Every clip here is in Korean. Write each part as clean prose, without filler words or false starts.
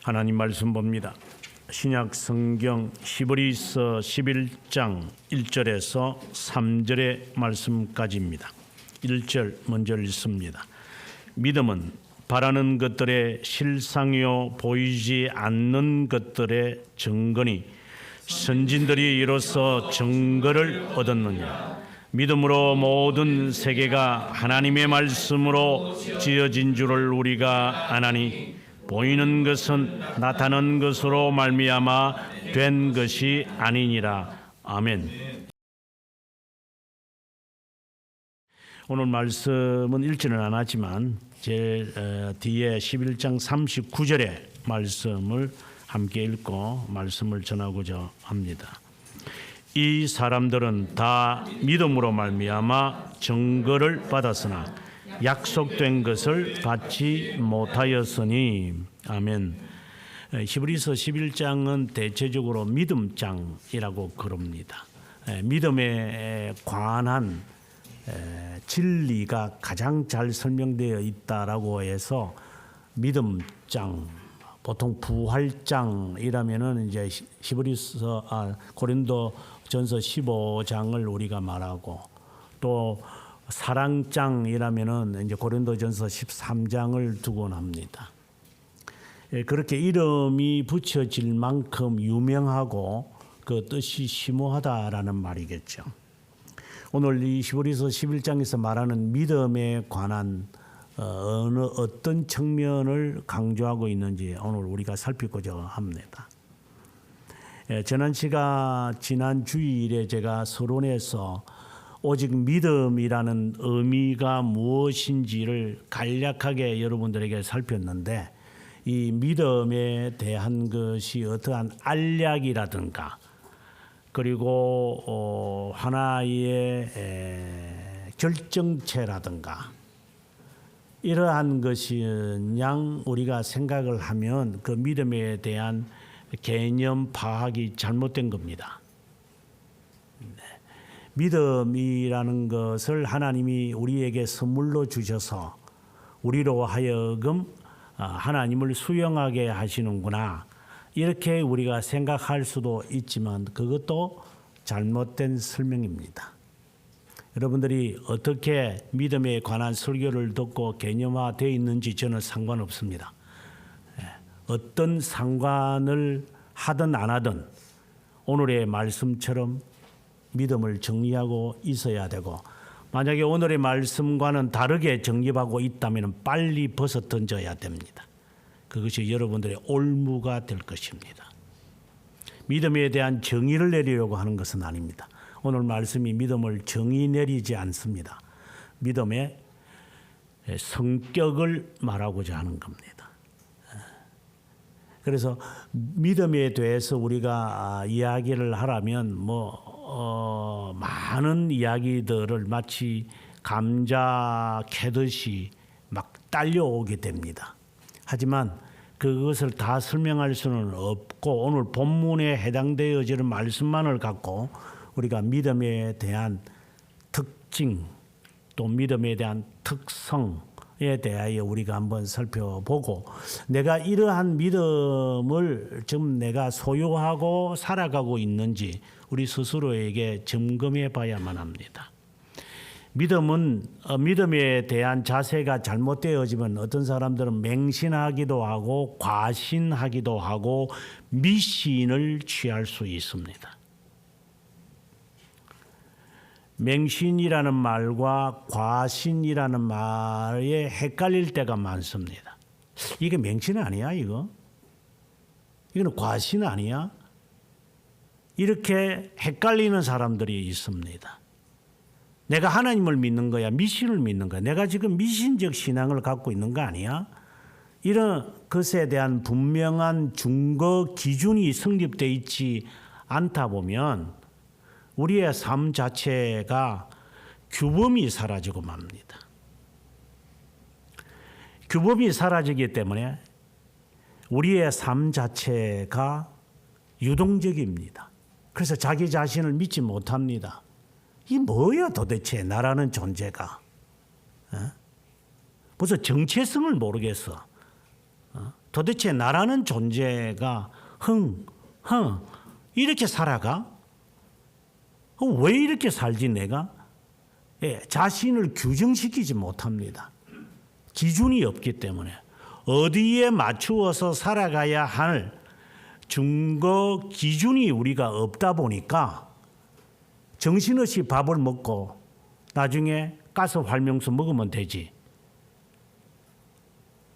하나님 말씀 봅니다. 신약 성경 히브리서 11장 1절에서 3절의 말씀까지입니다. 1절 먼저 읽습니다. 믿음은 바라는 것들의 실상이요 보이지 않는 것들의 증거니 선진들이 이로써 증거를 얻었느니라. 믿음으로 모든 세계가 하나님의 말씀으로 지어진 줄을 우리가 아나니 보이는 것은 나타난 것으로 말미암아 된 것이 아니니라. 아멘. 오늘 말씀은 읽지는 않았지만 제일 뒤에 11장 39절의 말씀을 함께 읽고 말씀을 전하고자 합니다. 이 사람들은 다 믿음으로 말미암아 증거를 받았으나 약속된 것을 받지 못하였으니. 아멘. 히브리서 11장은 대체적으로 믿음장이라고 그럽니다. 믿음에 관한 진리가 가장 잘 설명되어 있다라고 해서 믿음장, 보통 부활장이라면은 이제 고린도전서 15장을 우리가 말하고, 또 사랑장이라면은 이제 고린도전서 13장을 두곤 합니다. 그렇게 이름이 붙여질 만큼 유명하고 그 뜻이 심오하다라는 말이겠죠. 오늘 이 히브리서 11장에서 말하는 믿음에 관한 어떤 측면을 강조하고 있는지 오늘 우리가 살피고자 합니다. 지난 주일에 제가 서론에서 오직 믿음이라는 의미가 무엇인지를 간략하게 여러분들에게 살폈는데, 이 믿음에 대한 것이 어떠한 알약이라든가 그리고 하나의 결정체라든가 이러한 것이 그냥 우리가 생각을 하면 그 믿음에 대한 개념 파악이 잘못된 겁니다. 믿음이라는 것을 하나님이 우리에게 선물로 주셔서 우리로 하여금 하나님을 수용하게 하시는구나, 이렇게 우리가 생각할 수도 있지만 그것도 잘못된 설명입니다. 여러분들이 어떻게 믿음에 관한 설교를 듣고 개념화되어 있는지 저는 상관없습니다. 어떤 상관을 하든 안 하든 오늘의 말씀처럼 믿음을 정리하고 있어야 되고, 만약에 오늘의 말씀과는 다르게 정립하고 있다면 빨리 벗어 던져야 됩니다. 그것이 여러분들의 올무가 될 것입니다. 믿음에 대한 정의를 내리려고 하는 것은 아닙니다. 오늘 말씀이 믿음을 정의 내리지 않습니다. 믿음의 성격을 말하고자 하는 겁니다. 그래서 믿음에 대해서 우리가 이야기를 하라면 많은 이야기들을 마치 감자 캐듯이 막 딸려오게 됩니다. 하지만 그것을 다 설명할 수는 없고, 오늘 본문에 해당되어지는 말씀만을 갖고 우리가 믿음에 대한 특징, 또 믿음에 대한 특성에 대하여 우리가 한번 살펴보고, 내가 이러한 믿음을 지금 내가 소유하고 살아가고 있는지 우리 스스로에게 점검해 봐야만 합니다. 믿음에 대한 자세가 잘못되어지면 어떤 사람들은 맹신하기도 하고 과신하기도 하고 미신을 취할 수 있습니다. 맹신이라는 말과 과신이라는 말에 헷갈릴 때가 많습니다. 이게 맹신 아니야, 이거? 이거는 과신 아니야? 이렇게 헷갈리는 사람들이 있습니다. 내가 하나님을 믿는 거야, 미신을 믿는 거야? 내가 지금 미신적 신앙을 갖고 있는 거 아니야? 이런 것에 대한 분명한 증거 기준이 성립되어 있지 않다 보면 우리의 삶 자체가 규범이 사라지고 맙니다. 규범이 사라지기 때문에 우리의 삶 자체가 유동적입니다. 그래서 자기 자신을 믿지 못합니다. 이 뭐야 도대체 나라는 존재가. 무슨 정체성을 모르겠어. 도대체 나라는 존재가 이렇게 살아가? 왜 이렇게 살지 내가? 예, 자신을 규정시키지 못합니다. 기준이 없기 때문에. 어디에 맞추어서 살아가야 할 증거 기준이 우리가 없다 보니까 정신없이 밥을 먹고 나중에 가스 활명수 먹으면 되지.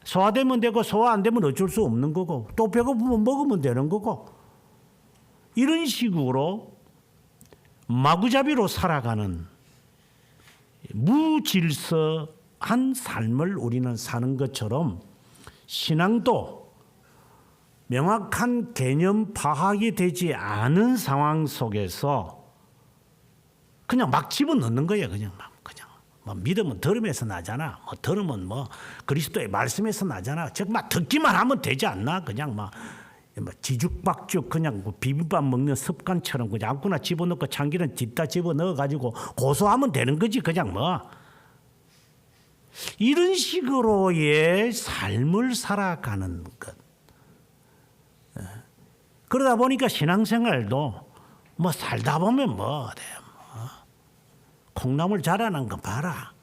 소화되면 되고 소화 안 되면 어쩔 수 없는 거고 또 배고프면 먹으면 되는 거고 이런 식으로 마구잡이로 살아가는 무질서한 삶을 우리는 사는 것처럼 신앙도 명확한 개념 파악이 되지 않은 상황 속에서 그냥 막 집어넣는 거예요. 그냥 뭐 믿음은 들음에서 나잖아. 뭐 들음은 뭐 그리스도의 말씀에서 나잖아. 즉 막 듣기만 하면 되지 않나? 그냥 막 지죽박죽 그냥 비빔밥 먹는 습관처럼 그냥 아무거나 집어넣고 참기름 뒷다 집어넣어 가지고 고소하면 되는 거지. 그냥 뭐 이런 식으로의 삶을 살아가는 것. 그러다 보니까 신앙생활도 뭐 살다 보면 콩나물 자라는 거 봐라.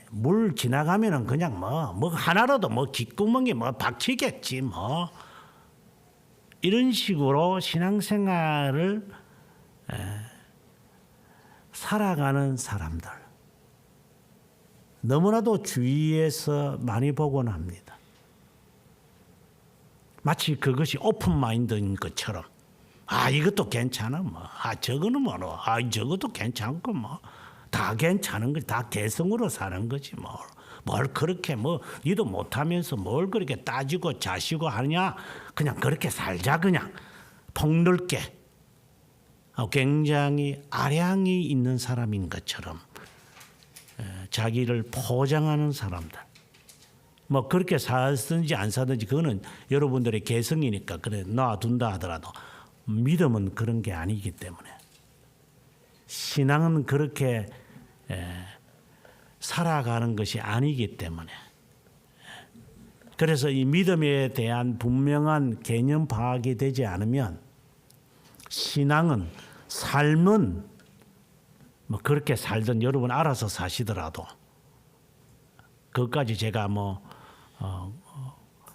물 지나가면은 그냥 뭐 하나라도 귓구멍에 박히겠지 뭐. 이런 식으로 신앙생활을 살아가는 사람들 너무나도 주위에서 많이 보곤 합니다. 마치 그것이 오픈 마인드인 것처럼 이것도 괜찮아 저거는 저것도 괜찮고 다 괜찮은 거지. 다 개성으로 사는 거지 뭘 그렇게 니도 못하면서 뭘 그렇게 따지고 자시고 하냐. 그냥 그렇게 살자. 그냥 폭넓게 굉장히 아량이 있는 사람인 것처럼 자기를 포장하는 사람들. 그렇게 살든지 안 살든지 그거는 여러분들의 개성이니까 그래 놔둔다 하더라도 믿음은 그런 게 아니기 때문에 신앙은 그렇게 살아가는 것이 아니기 때문에 그래서 이 믿음에 대한 분명한 개념 파악이 되지 않으면 신앙은 삶은 그렇게 살든 여러분 알아서 사시더라도 그것까지 제가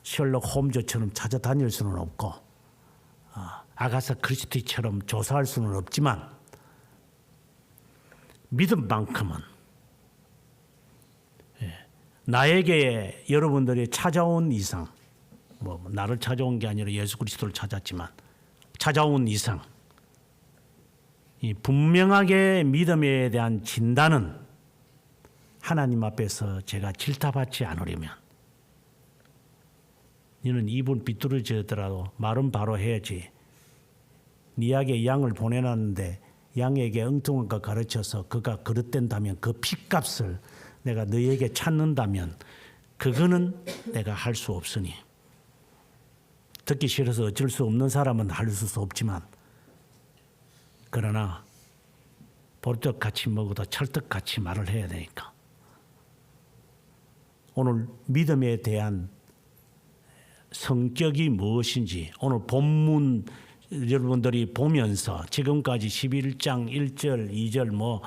셜록 홈즈처럼 찾아다닐 수는 없고 아가사 크리스티처럼 조사할 수는 없지만 믿음만큼은 나에게 여러분들이 찾아온 이상 나를 찾아온 게 아니라 예수 그리스도를 찾았지만 찾아온 이상 이 분명하게 믿음에 대한 진단은 하나님 앞에서 제가 질타받지 않으려면 너는 입은 비뚤어지더라도 말은 바로 해야지. 네에게 양을 보내놨는데 양에게 엉뚱한 거 가르쳐서 그가 그릇된다면 그 핏값을 내가 너에게 찾는다면 그거는 내가 할 수 없으니 듣기 싫어서 어쩔 수 없는 사람은 할 수 없지만 그러나 볼떡같이 먹어도 찰떡같이 말을 해야 되니까 오늘 믿음에 대한 성격이 무엇인지 오늘 본문 여러분들이 보면서 지금까지 11장 1절 2절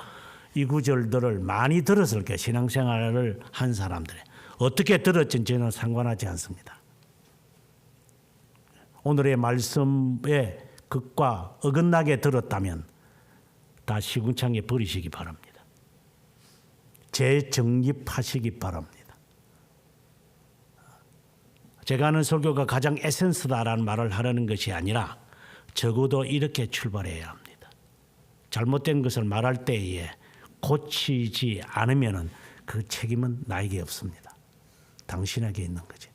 이 구절들을 많이 들었을 거예요. 신앙생활을 한 사람들이 어떻게 들었는지 저는 상관하지 않습니다. 오늘의 말씀에 극과 어긋나게 들었다면 다 시궁창에 버리시기 바랍니다. 재정립하시기 바랍니다. 제가 하는 설교가 가장 에센스다라는 말을 하려는 것이 아니라 적어도 이렇게 출발해야 합니다. 잘못된 것을 말할 때에 고치지 않으면 그 책임은 나에게 없습니다. 당신에게 있는 거지.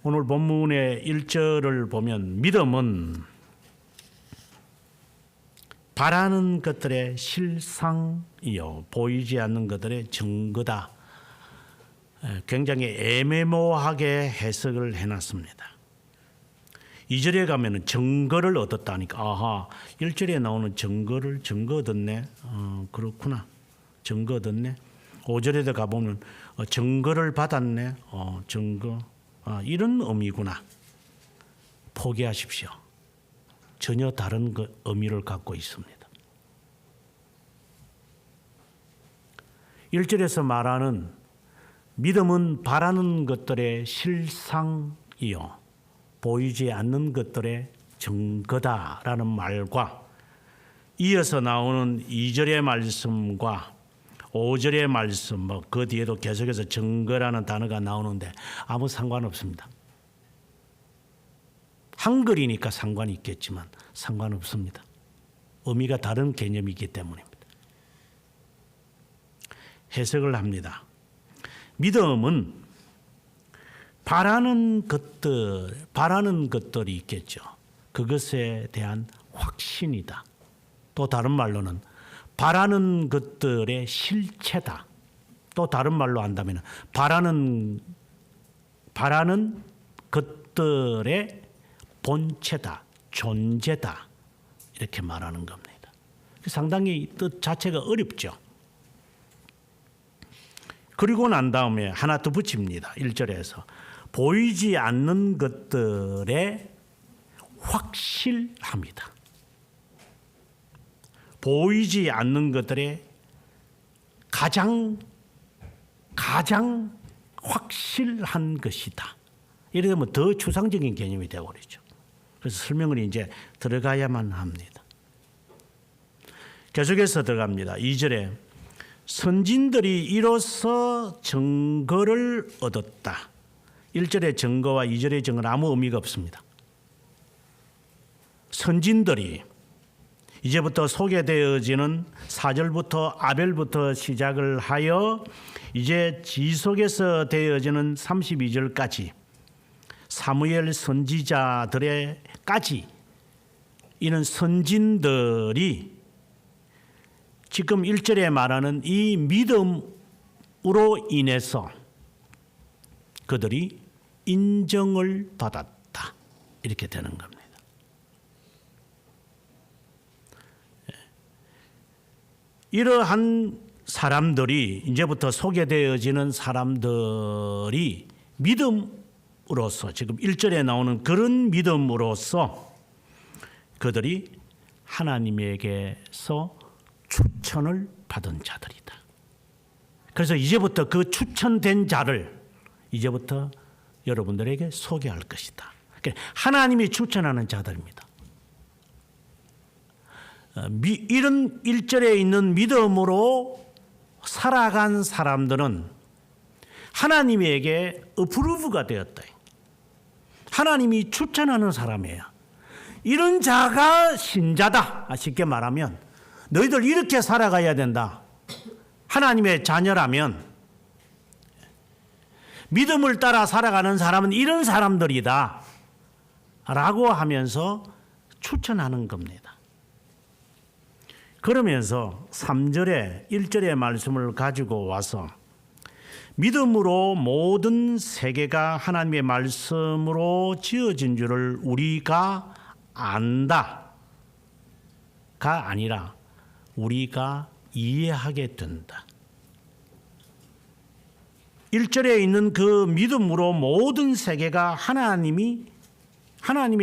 오늘 본문의 1절을 보면 믿음은 바라는 것들의 실상이요 보이지 않는 것들의 증거다. 굉장히 애매모호하게 해석을 해놨습니다. 2절에 가면은 증거를 얻었다니까 1절에 나오는 증거 얻었네. 그렇구나. 증거 얻었네. 5절에도 가보면 증거를 받았네. 증거. 이런 의미구나. 포기하십시오. 전혀 다른 의미를 갖고 있습니다. 1절에서 말하는 믿음은 바라는 것들의 실상이요 보이지 않는 것들의 증거다라는 말과 이어서 나오는 2절의 말씀과 5절의 말씀, 그 뒤에도 계속해서 증거라는 단어가 나오는데 아무 상관없습니다. 한글이니까 상관이 있겠지만 상관없습니다. 의미가 다른 개념이기 때문입니다. 해석을 합니다. 믿음은 바라는 것들이 있겠죠. 그것에 대한 확신이다. 또 다른 말로는 바라는 것들의 실체다. 또 다른 말로 한다면 바라는 것들의 본체다, 존재다. 이렇게 말하는 겁니다. 상당히 뜻 자체가 어렵죠. 그리고 난 다음에 하나 더 붙입니다. 1절에서 보이지 않는 것들에 확실합니다. 보이지 않는 것들에 가장 확실한 것이다. 이래 되면 더 추상적인 개념이 되어버리죠. 그래서 설명을 이제 들어가야만 합니다. 계속해서 들어갑니다. 2절에 선진들이 이로써 증거를 얻었다. 1절의 증거와 2절의 증거는 아무 의미가 없습니다. 선진들이 이제부터 소개되어지는 4절부터 아벨부터 시작을 하여 이제 지속해서 되어지는 32절까지 사무엘 선지자들에까지 이는 선진들이 지금 1절에 말하는 이 믿음으로 인해서 그들이 인정을 받았다. 이렇게 되는 겁니다. 이러한 사람들이 이제부터 소개되어지는 사람들이 믿음으로써 지금 1절에 나오는 그런 믿음으로써 그들이 하나님에게서 추천을 받은 자들이다. 그래서 이제부터 그 추천된 자를 이제부터 여러분들에게 소개할 것이다. 하나님이 추천하는 자들입니다. 이런 1절에 있는 믿음으로 살아간 사람들은 하나님에게 어프루브가 되었다. 하나님이 추천하는 사람이에요. 이런 자가 신자다. 쉽게 말하면 너희들 이렇게 살아가야 된다. 하나님의 자녀라면 믿음을 따라 살아가는 사람은 이런 사람들이다. 라고 하면서 추천하는 겁니다. 그러면서 3절에 1절의 말씀을 가지고 와서 믿음으로 모든 세계가 하나님의 말씀으로 지어진 줄을 우리가 안다가 아니라 우리가 이해하게 된다. 1절에 있는 그 믿음으로 모든 세계가 하나님의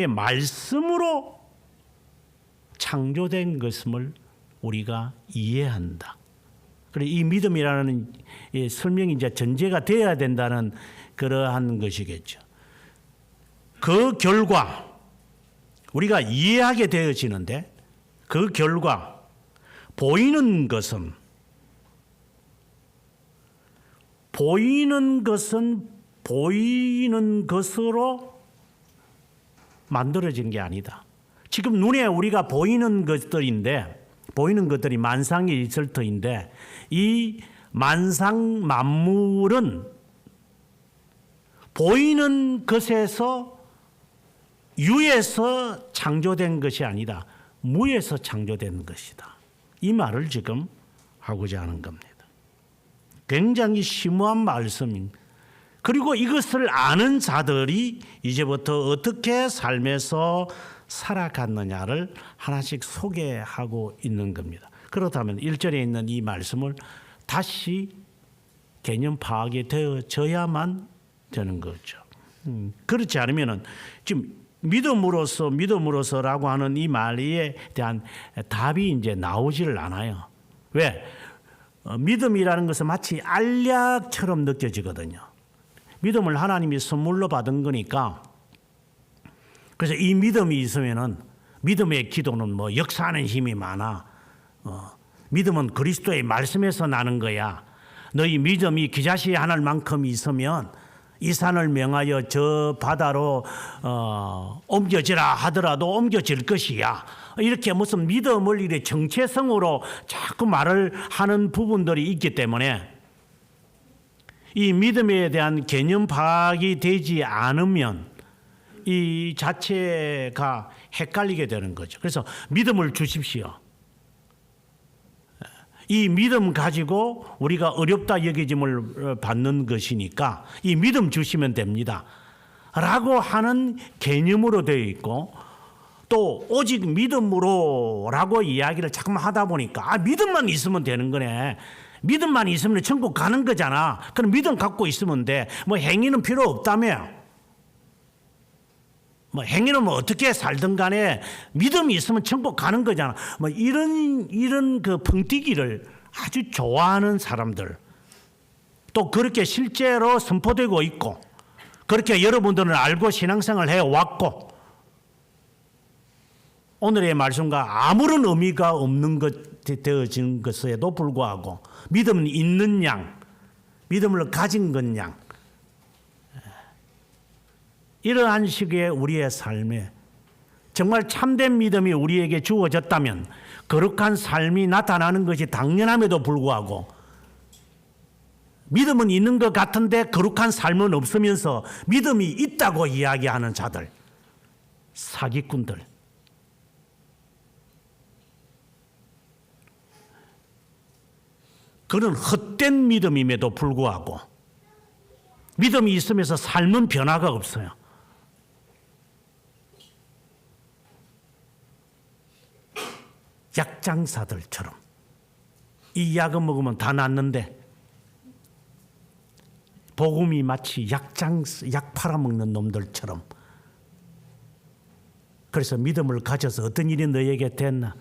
말씀으로 창조된 것임을 우리가 이해한다. 그래서 이 믿음이라는 설명이 이제 전제가 되어야 된다는 그러한 것이겠죠. 그 결과 우리가 이해하게 되어지는데 그 결과 보이는 것은 보이는 것으로 만들어진 게 아니다. 지금 눈에 우리가 보이는 것들인데 보이는 것들이 만상이 있을 터인데 이 만상 만물은 보이는 것에서 유에서 창조된 것이 아니다. 무에서 창조된 것이다. 이 말을 지금 하고자 하는 겁니다. 굉장히 심오한 말씀입니다. 그리고 이것을 아는 자들이 이제부터 어떻게 삶에서 살아갔느냐를 하나씩 소개하고 있는 겁니다. 그렇다면 1절에 있는 이 말씀을 다시 개념 파악이 되어져야만 되는 거죠. 그렇지 않으면은 지금 믿음으로서라고 하는 이 말에 대한 답이 이제 나오지를 않아요. 왜? 믿음이라는 것은 마치 알약처럼 느껴지거든요. 믿음을 하나님이 선물로 받은 거니까. 그래서 이 믿음이 있으면은 믿음의 기도는 뭐 역사하는 힘이 많아. 믿음은 그리스도의 말씀에서 나는 거야. 너희 믿음이 기자시 하늘 만큼 있으면 이 산을 명하여 저 바다로 옮겨지라 하더라도 옮겨질 것이야. 이렇게 무슨 믿음을 이렇게 정체성으로 자꾸 말을 하는 부분들이 있기 때문에 이 믿음에 대한 개념 파악이 되지 않으면 이 자체가 헷갈리게 되는 거죠. 그래서 믿음을 주십시오. 이 믿음 가지고 우리가 어렵다 여겨짐을 받는 것이니까 이 믿음 주시면 됩니다. 라고 하는 개념으로 되어 있고 또 오직 믿음으로 라고 이야기를 자꾸만 하다 보니까 믿음만 있으면 되는 거네. 믿음만 있으면 천국 가는 거잖아. 그럼 믿음 갖고 있으면 돼. 뭐 행위는 필요 없다며. 뭐 행위는 뭐 어떻게 살든 간에 믿음이 있으면 천국 가는 거잖아. 뭐 이런 그 펑튀기를 아주 좋아하는 사람들, 또 그렇게 실제로 선포되고 있고 그렇게 여러분들은 알고 신앙생활을 해왔고 오늘의 말씀과 아무런 의미가 없는 것 되어진 것에도 불구하고 믿음은 있는 양, 믿음을 가진 것 양, 이러한 식의 우리의 삶에 정말 참된 믿음이 우리에게 주어졌다면 거룩한 삶이 나타나는 것이 당연함에도 불구하고 믿음은 있는 것 같은데 거룩한 삶은 없으면서 믿음이 있다고 이야기하는 자들, 사기꾼들. 그런 헛된 믿음임에도 불구하고 믿음이 있으면서 삶은 변화가 없어요. 약장사들처럼 이 약을 먹으면 다 낫는데 복음이 마치 약 팔아먹는 놈들처럼. 그래서 믿음을 가져서 어떤 일이 너에게 됐나?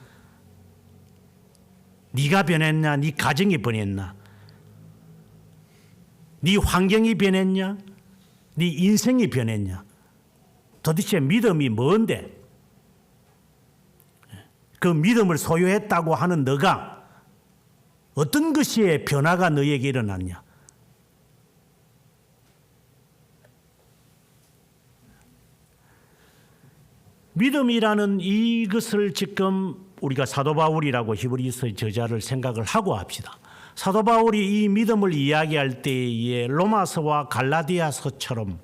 네가 변했나? 네 가정이 변했나? 네 환경이 변했냐? 네 인생이 변했냐? 도대체 믿음이 뭔데? 그 믿음을 소유했다고 하는 너가 어떤 것이 변화가 너에게 일어났냐? 믿음이라는 이것을 지금 우리가 사도 바울이라고 히브리서 저자를 생각을 하고 합시다. 사도 바울이 이 믿음을 이야기할 때에 로마서와 갈라디아서처럼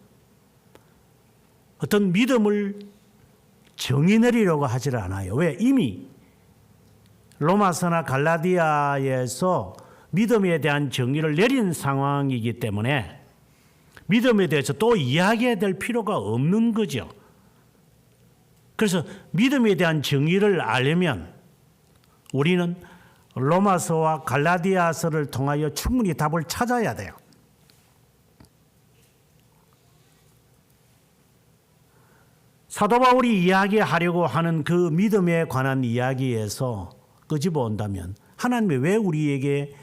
어떤 믿음을 정의 내리려고 하질 않아요. 왜? 이미 로마서나 갈라디아에서 믿음에 대한 정의를 내린 상황이기 때문에 믿음에 대해서 또 이야기해야 될 필요가 없는 거죠. 그래서 믿음에 대한 정의를 알려면 우리는 로마서와 갈라디아서를 통하여 충분히 답을 찾아야 돼요. 사도 바울이 이야기하려고 하는 그 믿음에 관한 이야기에서 끄집어 온다면 하나님이 왜 우리에게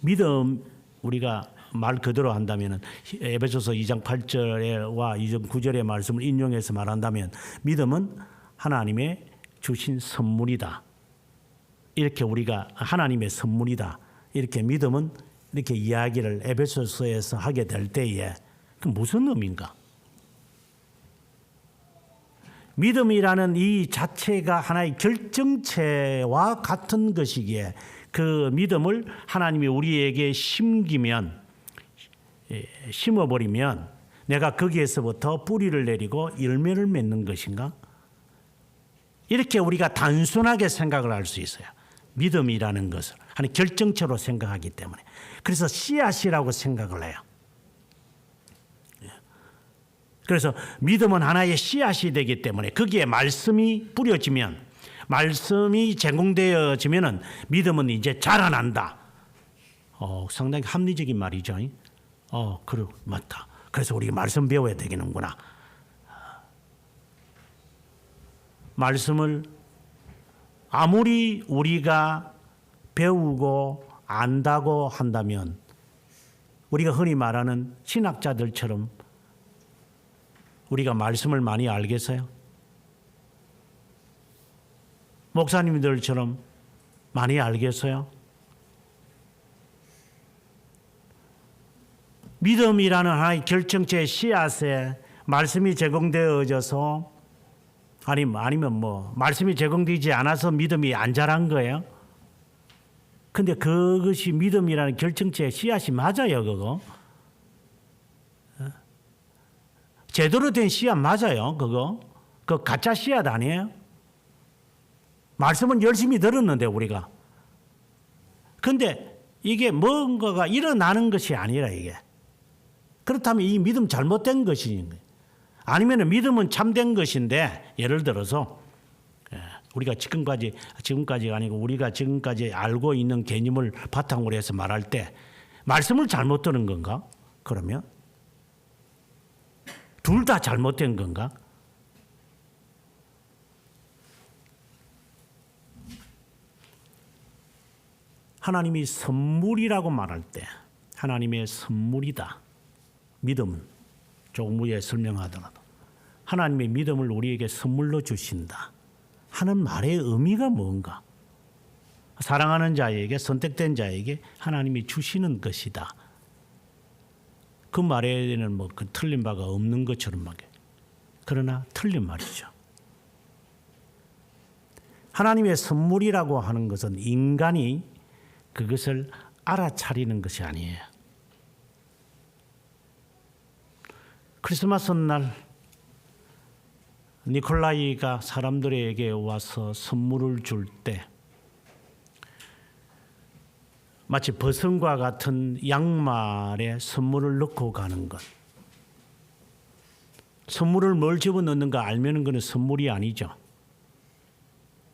믿음, 우리가 말 그대로 한다면 에베소서 2장 8절과 2장 9절의 말씀을 인용해서 말한다면 믿음은 하나님의 주신 선물이다. 이렇게 우리가 하나님의 선물이다. 이렇게 믿음은 이렇게 이야기를 에베소서에서 하게 될 때에 그 무슨 의미인가? 믿음이라는 이 자체가 하나의 결정체와 같은 것이기에 그 믿음을 하나님이 우리에게 심어버리면 내가 거기에서부터 뿌리를 내리고 열매를 맺는 것인가? 이렇게 우리가 단순하게 생각을 할 수 있어요. 믿음이라는 것을 하나의 결정체로 생각하기 때문에. 그래서 씨앗이라고 생각을 해요. 그래서 믿음은 하나의 씨앗이 되기 때문에 거기에 말씀이 뿌려지면, 말씀이 제공되어지면 믿음은 이제 자라난다. 상당히 합리적인 말이죠. 그래 맞다. 그래서 우리가 말씀 배워야 되겠는구나. 말씀을 아무리 우리가 배우고 안다고 한다면 우리가 흔히 말하는 신학자들처럼 우리가 말씀을 많이 알겠어요? 목사님들처럼 많이 알겠어요? 믿음이라는 하나의 결정체의 씨앗에 말씀이 제공되어져서 아니면 말씀이 제공되지 않아서 믿음이 안 자란 거예요. 근데 그것이 믿음이라는 결정체의 씨앗이 맞아요, 그거. 제대로 된 씨앗 맞아요, 그거. 그 가짜 씨앗 아니에요? 말씀은 열심히 들었는데 우리가. 근데 이게 뭔가가 일어나는 것이 아니라 이게. 그렇다면 이 믿음 잘못된 것인 거예요. 아니면 믿음은 참된 것인데 예를 들어서 우리가 지금까지가 아니고 우리가 지금까지 알고 있는 개념을 바탕으로 해서 말할 때 말씀을 잘못 들은 건가? 그러면 둘 다 잘못된 건가? 하나님이 선물이라고 말할 때 하나님의 선물이다. 믿음은 조금 후에 설명하더라도 하나님의 믿음을 우리에게 선물로 주신다 하는 말의 의미가 뭔가? 사랑하는 자에게, 선택된 자에게 하나님이 주시는 것이다. 그 말에는 그 틀린 바가 없는 것처럼 말해. 그러나 틀린 말이죠. 하나님의 선물이라고 하는 것은 인간이 그것을 알아차리는 것이 아니에요. 크리스마스 날 니콜라이가 사람들에게 와서 선물을 줄 때 마치 버선과 같은 양말에 선물을 넣고 가는 것. 선물을 뭘 집어넣는가 알면 그는 선물이 아니죠.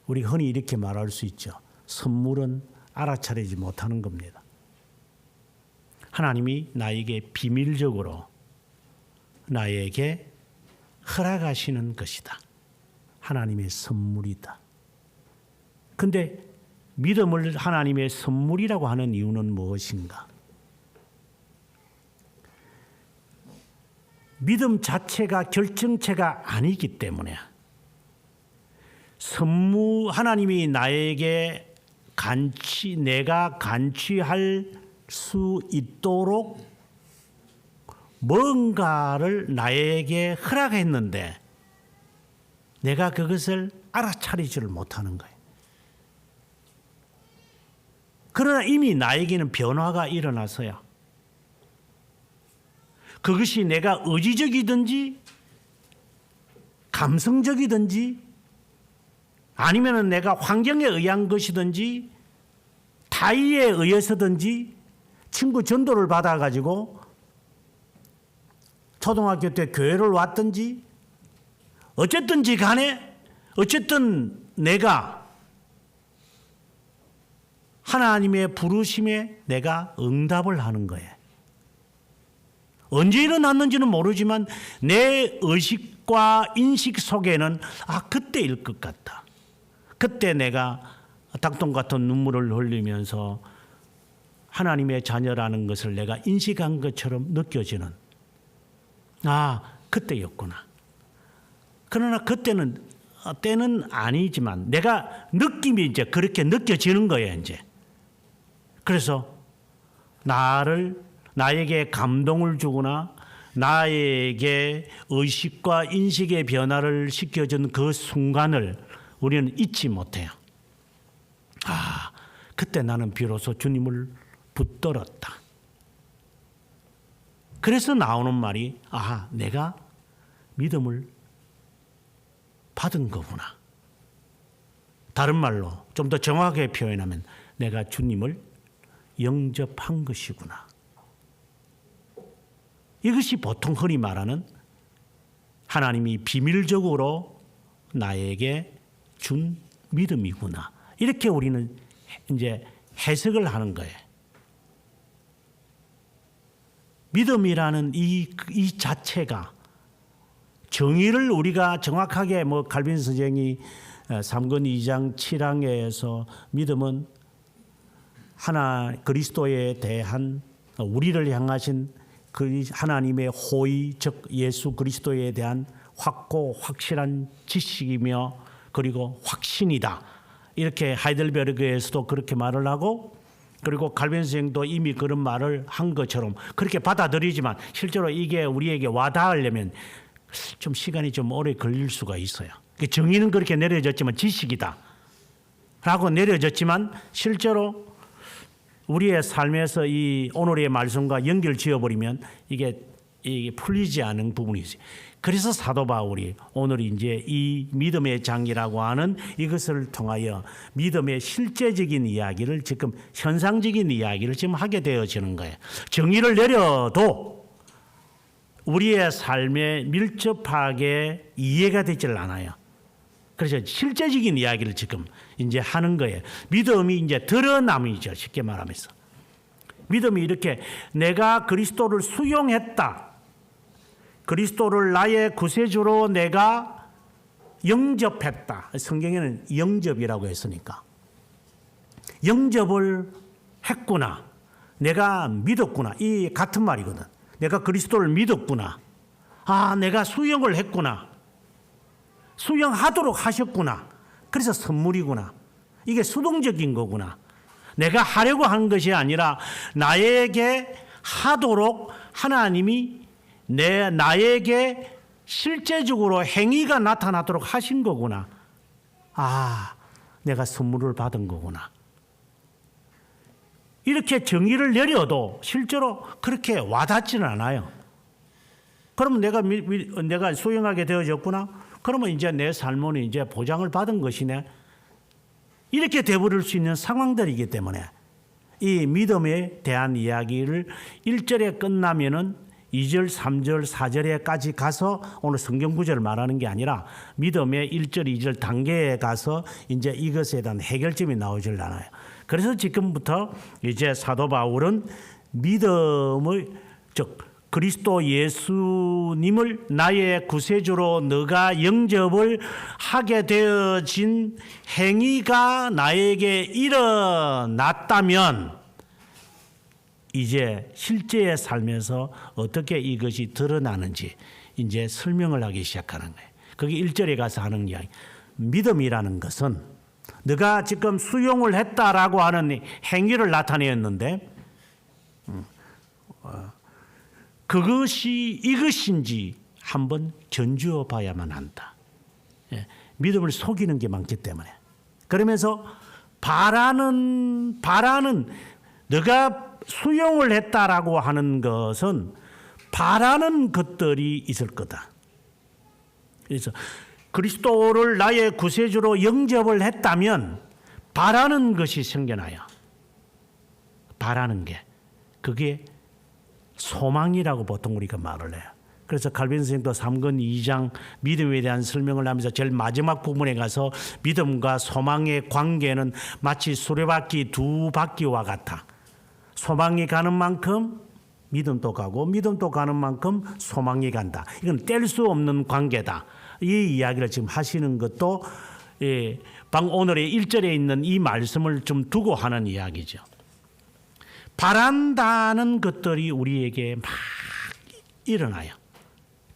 우리 흔히 이렇게 말할 수 있죠. 선물은 알아차리지 못하는 겁니다. 하나님이 나에게 비밀적으로 나에게 허락하시는 것이다. 하나님의 선물이다. 근데 믿음을 하나님의 선물이라고 하는 이유는 무엇인가? 믿음 자체가 결정체가 아니기 때문에 하나님이 나에게 내가 간취할 수 있도록 뭔가를 나에게 허락했는데 내가 그것을 알아차리지를 못하는 거예요. 그러나 이미 나에게는 변화가 일어나서야 그것이 내가 의지적이든지 감성적이든지 아니면 내가 환경에 의한 것이든지 타의에 의해서든지 친구 전도를 받아가지고 초등학교 때 교회를 왔든지 어쨌든지 간에 어쨌든 내가 하나님의 부르심에 내가 응답을 하는 거예요. 언제 일어났는지는 모르지만 내 의식과 인식 속에는 그때일 것 같다. 그때 내가 닭똥 같은 눈물을 흘리면서 하나님의 자녀라는 것을 내가 인식한 것처럼 느껴지는 그때였구나. 그러나 때는 아니지만 내가 느낌이 이제 그렇게 느껴지는 거예요, 이제. 그래서 나에게 감동을 주거나 나에게 의식과 인식의 변화를 시켜준 그 순간을 우리는 잊지 못해요. 그때 나는 비로소 주님을 붙들었다. 그래서 나오는 말이 내가 믿음을 받은 거구나. 다른 말로 좀 더 정확하게 표현하면 내가 주님을 영접한 것이구나. 이것이 보통 흔히 말하는 하나님이 비밀적으로 나에게 준 믿음이구나. 이렇게 우리는 이제 해석을 하는 거예요. 믿음이라는 이 자체가 정의를 우리가 정확하게 칼빈 선생이 3권 2장 7항에서 믿음은 그리스도에 대한 우리를 향하신 하나님의 호의, 즉 예수 그리스도에 대한 확고 확실한 지식이며 그리고 확신이다. 이렇게 하이델베르크에서도 그렇게 말을 하고, 그리고 칼빈 선생도 이미 그런 말을 한 것처럼 그렇게 받아들이지만 실제로 이게 우리에게 와닿으려면 좀 시간이 좀 오래 걸릴 수가 있어요. 정의는 그렇게 내려졌지만 지식이다 라고 내려졌지만 실제로 우리의 삶에서 이 오늘의 말씀과 연결 지어버리면 이게 풀리지 않은 부분이 있어요. 그래서 사도 바울이 오늘 이제 이 믿음의 장이라고 하는 이것을 통하여 믿음의 실제적인 이야기를 지금 현상적인 이야기를 지금 하게 되어지는 거예요. 정의를 내려도 우리의 삶에 밀접하게 이해가 되질 않아요. 그래서 실제적인 이야기를 지금 이제 하는 거예요. 믿음이 이제 드러남이죠. 쉽게 말하면서. 믿음이 이렇게 내가 그리스도를 수용했다. 그리스도를 나의 구세주로 내가 영접했다. 성경에는 영접이라고 했으니까. 영접을 했구나. 내가 믿었구나. 이 같은 말이거든. 내가 그리스도를 믿었구나. 아, 내가 수용을 했구나. 수용하도록 하셨구나. 그래서 선물이구나. 이게 수동적인 거구나. 내가 하려고 한 것이 아니라 나에게 하도록 하나님이 나에게 실제적으로 행위가 나타나도록 하신 거구나. 아, 내가 선물을 받은 거구나. 이렇게 정의를 내려도 실제로 그렇게 와닿지는 않아요. 그러면 내가 수용하게 되어졌구나. 그러면 이제 내 삶은 이제 보장을 받은 것이네. 이렇게 되버릴 수 있는 상황들이기 때문에 이 믿음에 대한 이야기를 1절에 끝나면은 2절, 3절, 4절에까지 가서 오늘 성경 구절을 말하는 게 아니라 믿음의 1절, 2절 단계에 가서 이제 이것에 대한 해결점이 나오질 않아요. 그래서 지금부터 이제 사도 바울은 믿음의 즉 그리스도 예수님을 나의 구세주로 너가 영접을 하게 되어진 행위가 나에게 일어났다면 이제 실제의 삶에서 어떻게 이것이 드러나는지 이제 설명을 하기 시작하는 거예요. 그게 1절에 가서 하는 이야기. 믿음이라는 것은 너가 지금 수용을 했다라고 하는 행위를 나타내었는데 그것이 이것인지 한번 견주어 봐야만 한다. 믿음을 속이는 게 많기 때문에. 그러면서 바라는 너가 수용을 했다라고 하는 것은 바라는 것들이 있을 거다. 그래서 그리스도를 나의 구세주로 영접을 했다면 바라는 것이 생겨나요. 바라는 게. 그게 소망이라고 보통 우리가 말을 해요. 그래서 칼빈 선생도 3권 2장 믿음에 대한 설명을 하면서 제일 마지막 부분에 가서 믿음과 소망의 관계는 마치 수레바퀴 두 바퀴와 같아. 소망이 가는 만큼 믿음도 가고 믿음도 가는 만큼 소망이 간다. 이건 뗄 수 없는 관계다. 이 이야기를 지금 하시는 것도 오늘의 1절에 있는 이 말씀을 좀 두고 하는 이야기죠. 바란다는 것들이 우리에게 막 일어나요.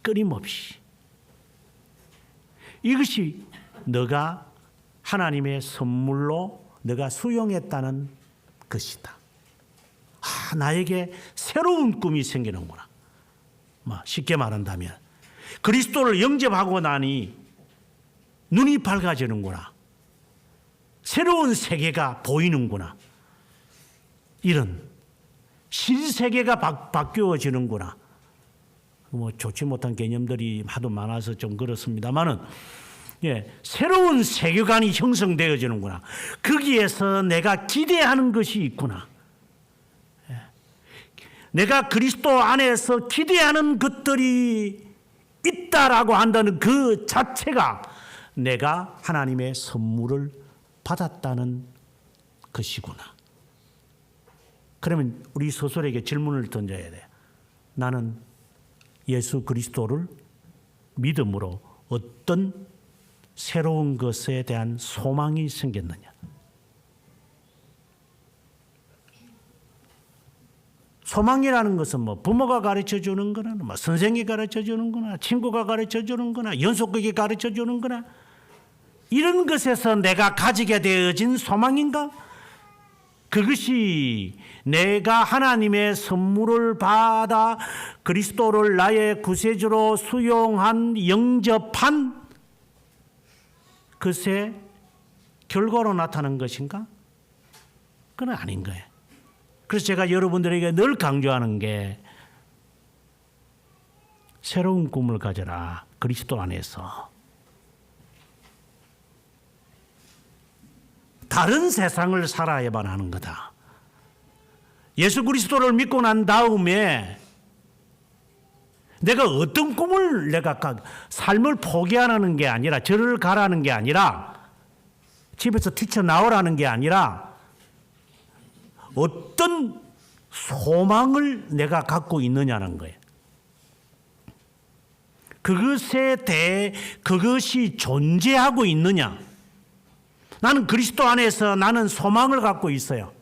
끊임없이. 이것이 너가 하나님의 선물로 너가 수용했다는 것이다. 아, 나에게 새로운 꿈이 생기는구나. 쉽게 말한다면 그리스도를 영접하고 나니 눈이 밝아지는구나. 새로운 세계가 보이는구나. 이런 신세계가 바뀌어지는구나. 좋지 못한 개념들이 하도 많아서 좀 그렇습니다만은 새로운 세계관이 형성되어지는구나. 거기에서 내가 기대하는 것이 있구나. 내가 그리스도 안에서 기대하는 것들이 있다라고 한다는 그 자체가 내가 하나님의 선물을 받았다는 것이구나. 그러면 우리 스스로에게 질문을 던져야 돼요. 나는 예수 그리스도를 믿음으로 어떤 새로운 것에 대한 소망이 생겼느냐. 소망이라는 것은 뭐 부모가 가르쳐 주는 거나 뭐 선생이 가르쳐 주는 거나 친구가 가르쳐 주는 거나 연속극이 가르쳐 주는 거나 이런 것에서 내가 가지게 되어진 소망인가? 그것이 내가 하나님의 선물을 받아 그리스도를 나의 구세주로 수용한 영접한 그것의 결과로 나타난 것인가? 그건 아닌 거예요. 그래서 제가 여러분들에게 늘 강조하는 게 새로운 꿈을 가져라. 그리스도 안에서. 다른 세상을 살아야만 하는 거다. 예수 그리스도를 믿고 난 다음에 내가 어떤 꿈을 삶을 포기하라는 게 아니라 절을 가라는 게 아니라 집에서 뛰쳐나오라는 게 아니라 어떤 소망을 내가 갖고 있느냐는 거예요. 그것에 대해 그것이 존재하고 있느냐. 나는 그리스도 안에서 나는 소망을 갖고 있어요.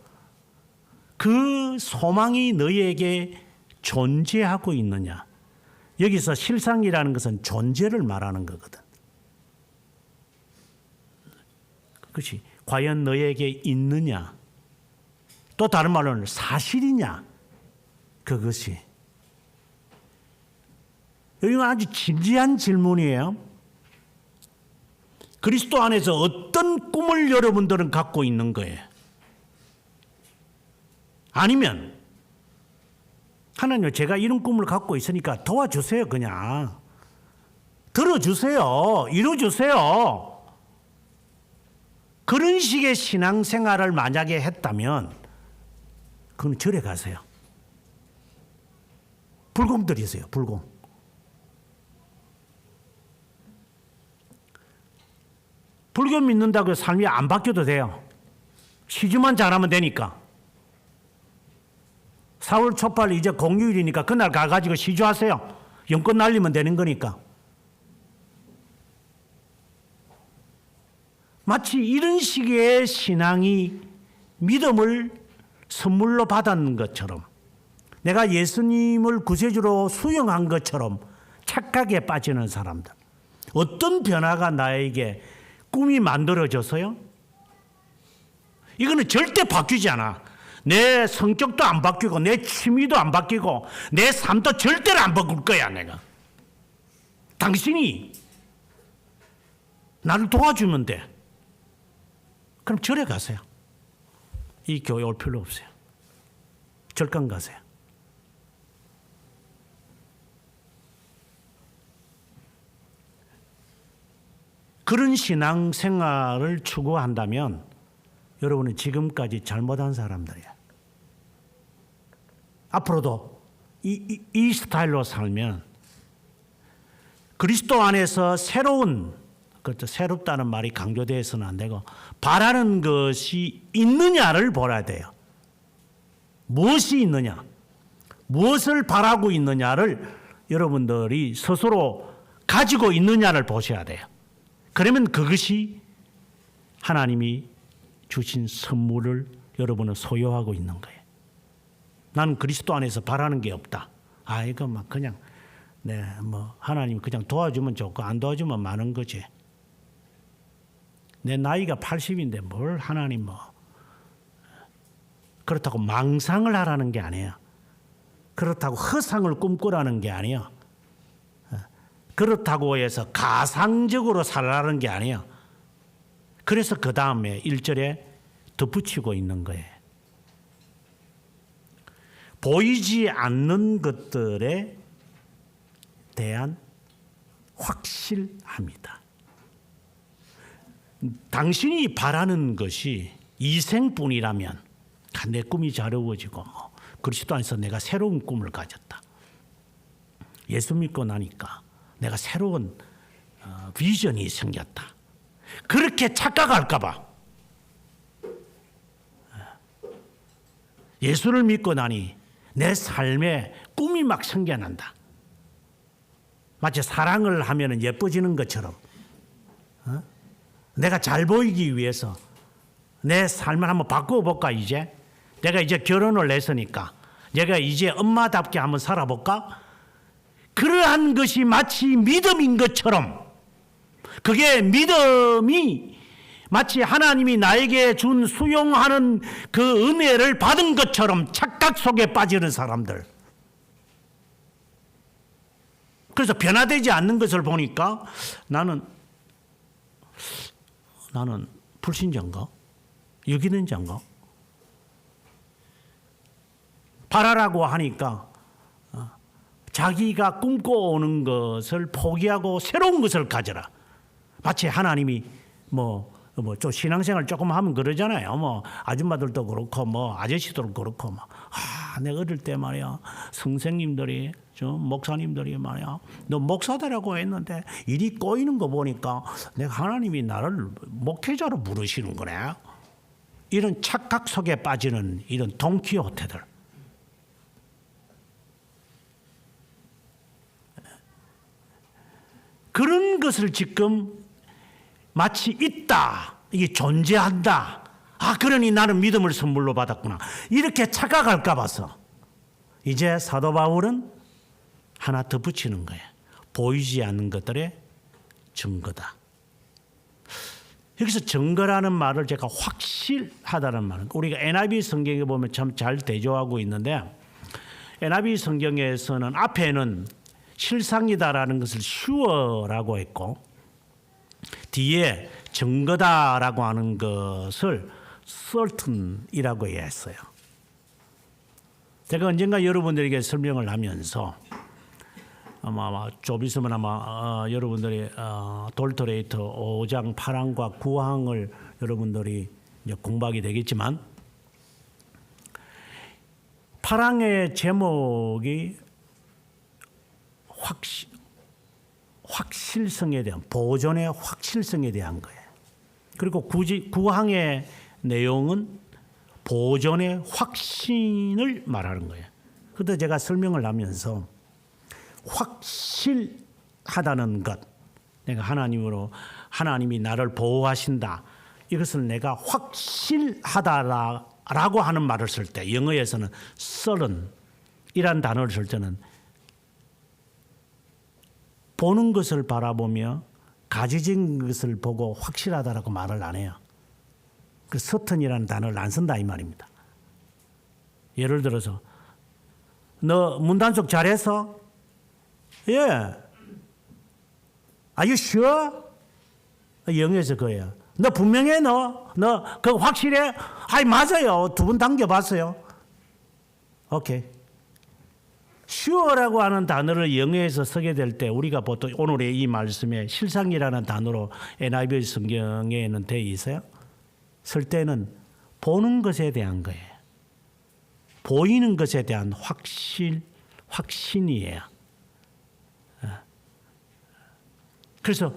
그 소망이 너희에게 존재하고 있느냐. 여기서 실상이라는 것은 존재를 말하는 거거든. 그것이 과연 너희에게 있느냐. 또 다른 말로는 사실이냐. 그것이. 이건 아주 진지한 질문이에요. 그리스도 안에서 어떤 꿈을 여러분들은 갖고 있는 거예요? 아니면 하나님 제가 이런 꿈을 갖고 있으니까 도와주세요. 그냥 들어주세요. 이루어주세요. 그런 식의 신앙생활을 만약에 했다면 그건 절에 가세요. 불공 드리세요. 불공. 불교 믿는다고 해서 삶이 안 바뀌어도 돼요. 시주만 잘하면 되니까. 4월 초팔 이제 공휴일이니까 그날 가가지고 시주하세요. 연꽃 날리면 되는 거니까. 마치 이런 식의 신앙이 믿음을 선물로 받은 것처럼 내가 예수님을 구세주로 수용한 것처럼 착각에 빠지는 사람들. 어떤 변화가 나에게 꿈이 만들어져서요? 이거는 절대 바뀌지 않아. 내 성격도 안 바뀌고 내 취미도 안 바뀌고 내 삶도 절대로 안 바꿀 거야 내가. 당신이 나를 도와주면 돼. 그럼 절에 가세요. 이 교회 올 필요 없어요. 절간 가세요. 그런 신앙생활을 추구한다면 여러분은 지금까지 잘못한 사람들이야. 앞으로도 이 스타일로 살면 그리스도 안에서 그것도 새롭다는 말이 강조되어서는 안 되고 바라는 것이 있느냐를 보아야 돼요. 무엇이 있느냐, 무엇을 바라고 있느냐를 여러분들이 스스로 가지고 있느냐를 보셔야 돼요. 그러면 그것이 하나님이 주신 선물을 여러분은 소유하고 있는 거예요. 나는 그리스도 안에서 바라는 게 없다. 이거 막 그냥 하나님 그냥 도와주면 좋고 안 도와주면 많은 거지. 내 나이가 80인데 뭘 하나님 그렇다고 망상을 하라는 게 아니에요. 그렇다고 허상을 꿈꾸라는 게 아니에요. 그렇다고 해서 가상적으로 살라는 게 아니에요. 그래서 그 다음에 1절에 덧붙이고 있는 거예요. 보이지 않는 것들에 대한 확실합니다. 당신이 바라는 것이 이생뿐이라면 내 꿈이 잘 이루어지고 그리스도 안에서 내가 새로운 꿈을 가졌다. 예수 믿고 나니까 내가 새로운 비전이 생겼다. 그렇게 착각할까 봐. 예수를 믿고 나니 내 삶에 꿈이 웃음이 막 생겨난다. 마치 사랑을 하면 예뻐지는 것처럼. 내가 잘 보이기 위해서 내 삶을 한번 바꿔볼까 이제? 내가 이제 결혼을 했으니까 내가 이제 엄마답게 한번 살아볼까? 그러한 것이 마치 믿음인 것처럼, 그게 믿음이 마치 하나님이 나에게 준 수용하는 그 은혜를 받은 것처럼 착각 속에 빠지는 사람들. 그래서 변화되지 않는 것을 보니까 나는 불신자인가? 유기는자인가? 바라라고 하니까 자기가 꿈꿔오는 것을 포기하고 새로운 것을 가져라. 마치 하나님이 좀 신앙생활 조금 하면 그러잖아요. 아줌마들도 그렇고 아저씨들도 그렇고 내가 어릴 때 말이야 선생님들이 목사님들이 말이야 너 목사다라고 했는데 일이 꼬이는 거 보니까 내가 하나님이 나를 목회자로 부르시는 거네. 이런 착각 속에 빠지는 이런 돈키호테들. 그런 것을 지금 마치 있다, 이게 존재한다. 그러니 나는 믿음을 선물로 받았구나. 이렇게 착각할까 봐서 이제 사도 바울은 하나 더 붙이는 거예요. 보이지 않는 것들의 증거다. 여기서 증거라는 말을 제가 확실하다는 말은, 우리가 NIV 성경에 보면 참 잘 대조하고 있는데, NIV 성경에서는 앞에는 실상이다라는 것을 sure라고 했고 뒤에 증거다라고 하는 것을 certain이라고 했어요. 제가 언젠가 여러분들에게 설명을 하면서 아마 좀 있으면 여러분들이 돌토레이터 5장 8항과 9항을 여러분들이 이제 공부하게 되겠지만 8항의 제목이 확실성에 대한, 보존의 확실성에 대한 거예요. 그리고 9항의 내용은 보존의 확신을 말하는 거예요. 그때 제가 설명을 하면서 확실하다는 것, 내가 하나님이 나를 보호하신다, 이것을 내가 확실하다라고 하는 말을 쓸 때, 영어에서는 certain이란 단어를 쓸 때는 보는 것을 바라보며 가지진 것을 보고 확실하다라고 말을 안 해요. 그 certain이라는 단어를 안 쓴다 이 말입니다. 예를 들어서 너 문단속 잘했어? 예. Are you sure? 영어에서 그거예요. 너 분명해 너 그거 확실해? 맞아요. 2번 당겨봤어요. 오케이. sure라고 하는 단어를 영어에서 쓰게 될 때 우리가 보통 오늘의 이 말씀에 실상이라는 단어로 NIV 성경에는 되어 있어요. 쓸 때는 보는 것에 대한 거예요. 보이는 것에 대한 확신이에요. 그래서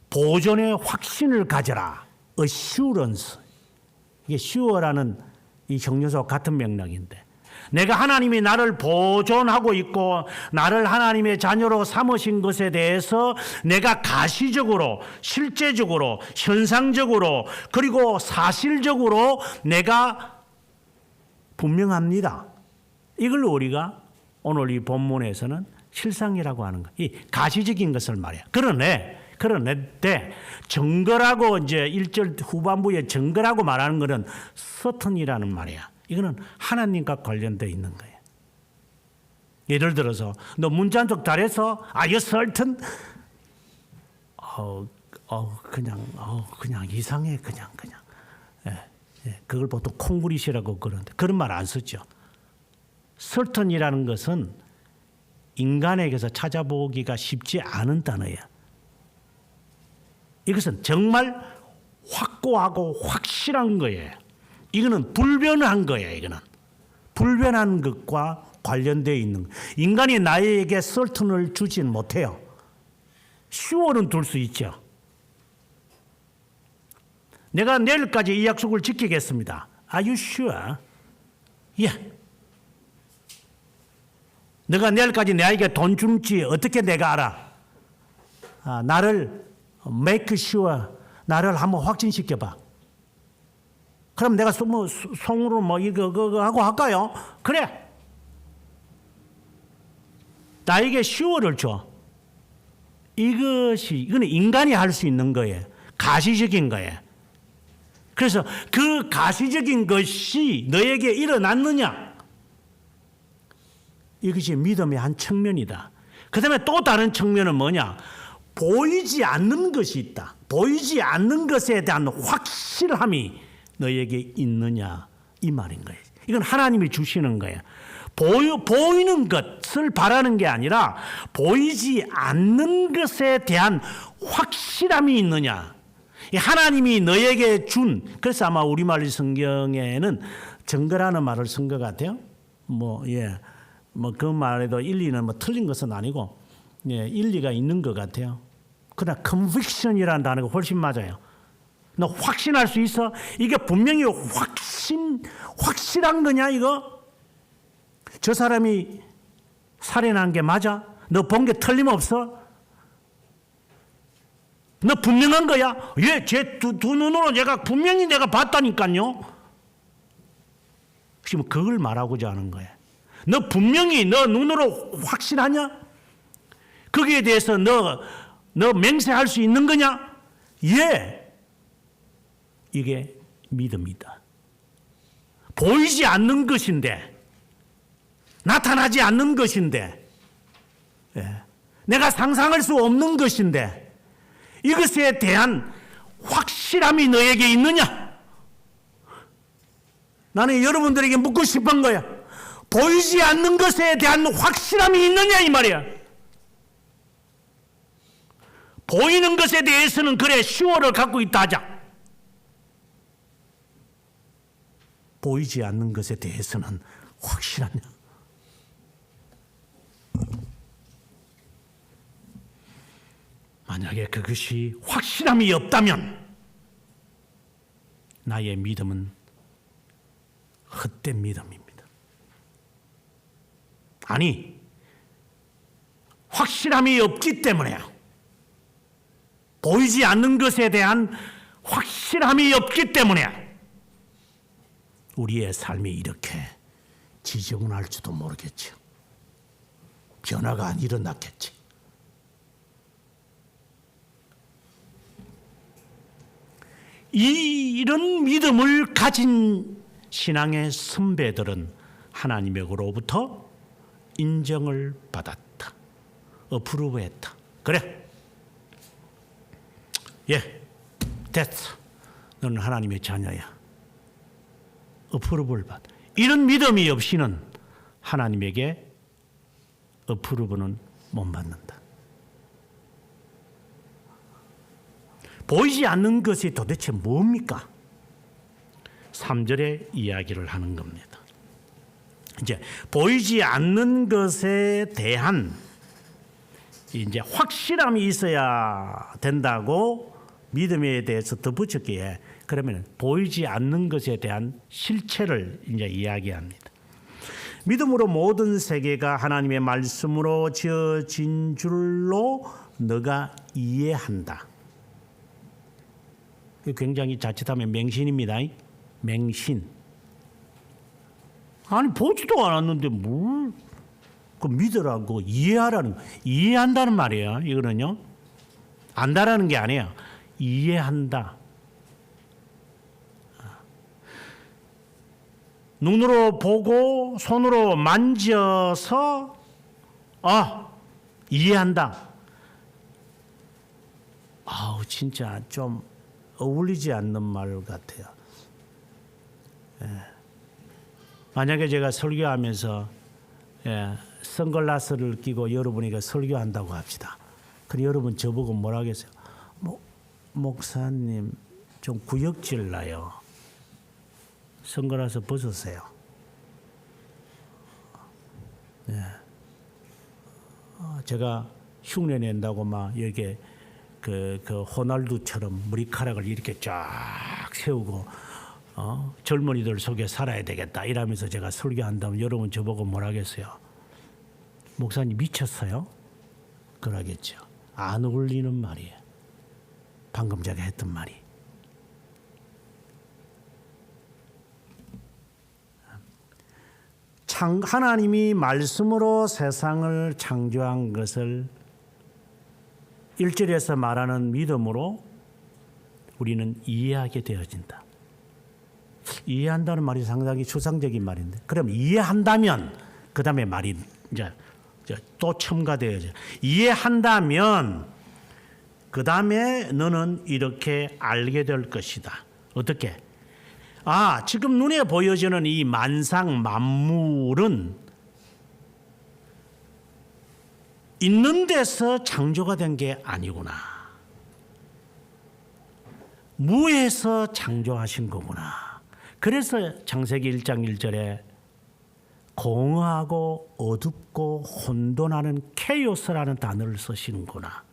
보존의 확신을 가져라. assurance. 이게 sure라는 이 형용사와 같은 맥락인데, 내가 하나님이 나를 보존하고 있고 나를 하나님의 자녀로 삼으신 것에 대해서 내가 가시적으로, 실제적으로, 현상적으로, 그리고 사실적으로 내가 분명합니다. 이걸 우리가 오늘 이 본문에서는 실상이라고 하는 거, 이 가시적인 것을 말이야. 그런데 증거라고 이제 1절 후반부에 증거라고 말하는 것은 certain이라는 말이야. 이거는 하나님과 관련되어 있는 거예요. 예를 들어서 너 문단속 잘해서 you certain? 그냥 이상해 그냥. 그걸 보통 콩구리시라고 그러는데 그런 말 안 쓰죠. certain이라는 것은 인간에게서 찾아보기가 쉽지 않은 단어예요. 이것은 정말 확고하고 확실한 거예요. 이거는 불변한 거예요. 이거는 불변한 것과 관련되어 있는 거. 인간이 나에게 certain을 주진 못해요. sure는 둘 수 있죠. 내가 내일까지 이 약속을 지키겠습니다. Are you sure? Yeah. 너가 내일까지 내에게 돈 줄지 어떻게 내가 알아? 나를 make sure, 나를 한번 확진시켜봐. 그럼 내가 송으로 이거 하고 할까요? 그래. 나에게 sure를 줘. 이거는 인간이 할 수 있는 거예요. 가시적인 거예요. 그래서 그 가시적인 것이 너에게 일어났느냐? 이것이 믿음의 한 측면이다. 그 다음에 또 다른 측면은 뭐냐? 보이지 않는 것이 있다. 보이지 않는 것에 대한 확실함이 너에게 있느냐? 이 말인 거예요. 이건 하나님이 주시는 거예요. 보이는 것을 바라는 게 아니라 보이지 않는 것에 대한 확실함이 있느냐? 하나님이 너에게 준, 그래서 아마 우리말 성경에는 증거라는 말을 쓴 것 같아요. 그 말에도 일리는 틀린 것은 아니고, 일리가 있는 것 같아요. 그러나 conviction이라는 단어가 훨씬 맞아요. 너 확신할 수 있어? 이게 분명히 확실한 거냐, 이거? 저 사람이 살인한 게 맞아? 너 본 게 틀림없어? 너 분명한 거야? 예, 제 두 눈으로 분명히 내가 봤다니까요. 지금 그걸 말하고자 하는 거야. 너 분명히 너 눈으로 확신하냐? 거기에 대해서 너 맹세할 수 있는 거냐? 예. 이게 믿음이다. 보이지 않는 것인데, 나타나지 않는 것인데, 내가 상상할 수 없는 것인데, 이것에 대한 확실함이 너에게 있느냐? 나는 여러분들에게 묻고 싶은 거야. 보이지 않는 것에 대한 확실함이 있느냐 이 말이야. 보이는 것에 대해서는 그래 슈어를 갖고 있다 하자. 보이지 않는 것에 대해서는 확실하냐? 만약에 그것이 확실함이 없다면 나의 믿음은 헛된 믿음입니다. 아니, 확실함이 없기 때문에, 보이지 않는 것에 대한 확실함이 없기 때문에 우리의 삶이 이렇게 지저분할지도 모르겠죠. 변화가 안 일어났겠지. 이런 믿음을 가진 신앙의 선배들은 하나님에게로부터 인정을 받았다. 어프로브했다. 그래. 예, 됐어. 너는 하나님의 자녀야. 어프로브를 받아. 이런 믿음이 없이는 하나님에게 어프로브는 못 받는다. 보이지 않는 것이 도대체 뭡니까? 3절의 이야기를 하는 겁니다. 이제 보이지 않는 것에 대한 이제 확실함이 있어야 된다고 믿음에 대해서 덧붙였기에 그러면 보이지 않는 것에 대한 실체를 이제 이야기합니다. 믿음으로 모든 세계가 하나님의 말씀으로 지어진 줄로 너가 이해한다. 굉장히 자칫하면 맹신입니다. 맹신. 아니 보지도 않았는데 뭘 그 믿으라고 이해하라는, 이해한다는 말이에요. 이거는요. 안다라는 게 아니에요. 이해한다. 눈으로 보고 손으로 만져서 이해한다. 아우 진짜 좀 어울리지 않는 말 같아요. 만약에 제가 설교하면서 선글라스를 끼고 여러분에게 설교한다고 합시다. 그럼 여러분 저보고 뭐라 하겠어요? 목사님 좀 구역질 나요. 선글라스 벗으세요. 제가 흉내 낸다고 막 여기에 그 호날두처럼 머리카락을 이렇게 쫙 세우고 젊은이들 속에 살아야 되겠다 이러면서 제가 설교한다면 여러분 저보고 뭐라 하겠어요? 목사님 미쳤어요? 그러겠죠. 안 어울리는 말이에요. 방금 제가 했던 말이. 하나님이 말씀으로 세상을 창조한 것을 1절에서 말하는 믿음으로 우리는 이해하게 되어진다. 이해한다는 말이 상당히 추상적인 말인데, 그럼 이해한다면 그 다음에 말이 이제 또 첨가되어져. 이해한다면 그 다음에 너는 이렇게 알게 될 것이다. 어떻게? 지금 눈에 보여지는 이 만상 만물은 있는 데서 창조가 된 게 아니구나. 무에서 창조하신 거구나. 그래서 창세기 1장 1절에 공허하고 어둡고 혼돈하는 케이오스라는 단어를 쓰시는구나.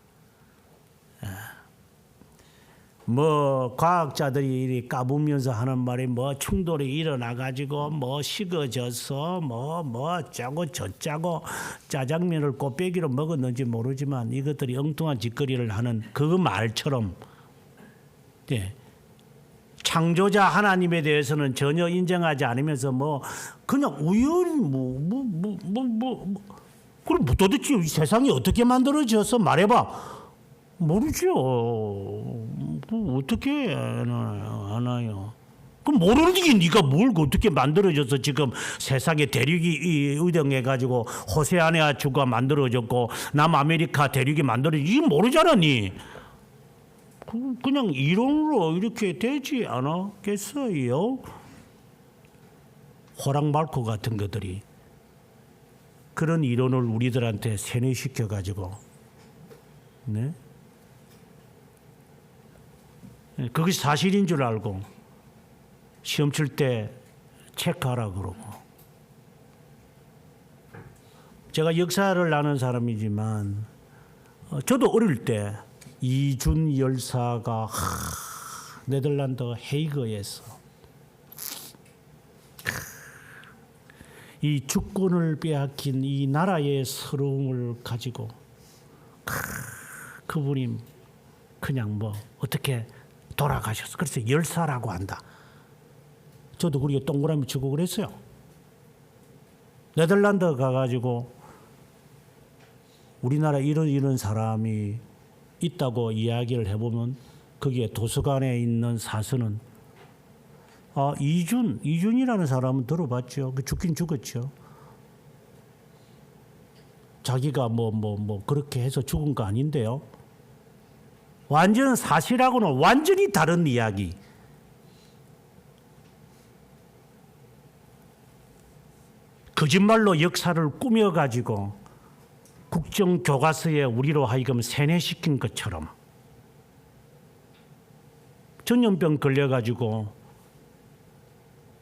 과학자들이 까부면서 하는 말이 충돌이 일어나 가지고 식어져서 짜고 저짜고 짜장면을 꽃배기로 먹었는지 모르지만 이것들이 엉뚱한 짓거리를 하는 그 말처럼, 창조자 하나님에 대해서는 전혀 인정하지 않으면서 그냥 우연히 그럼 도대체 이 세상이 어떻게 만들어져서 말해봐. 모르죠. 어떻게 아나요? 그럼 모르는 게 네가 뭘 어떻게 만들어져서 지금 세상에 대륙이 의정해가지고 호세아니아주가 만들어졌고 남아메리카 대륙이 만들어졌지, 이거 모르잖아 니. 그냥 이론으로 이렇게 되지 않았겠어요? 호랑말코 같은 것들이 그런 이론을 우리들한테 세뇌시켜가지고, 네? 그것이 사실인 줄 알고 시험 칠 때 체크하라 그러고. 제가 역사를 아는 사람이지만 저도 어릴 때 이준 열사가 네덜란드 헤이그에서 이 주권을 빼앗긴 이 나라의 서러움을 가지고 그분이 그냥 어떻게 돌아가셨어. 그래서 열사라고 한다. 저도 그렇게 동그라미 치고 그랬어요. 네덜란드 가가지고 우리나라 이런 사람이 있다고 이야기를 해보면 거기에 도서관에 있는 사서는 이준이라는 사람은 들어봤죠. 죽긴 죽었죠. 자기가 그렇게 해서 죽은 거 아닌데요. 완전 사실하고는 완전히 다른 이야기. 거짓말로 역사를 꾸며가지고 국정교과서에 우리로 하여금 세뇌시킨 것처럼 전염병 걸려가지고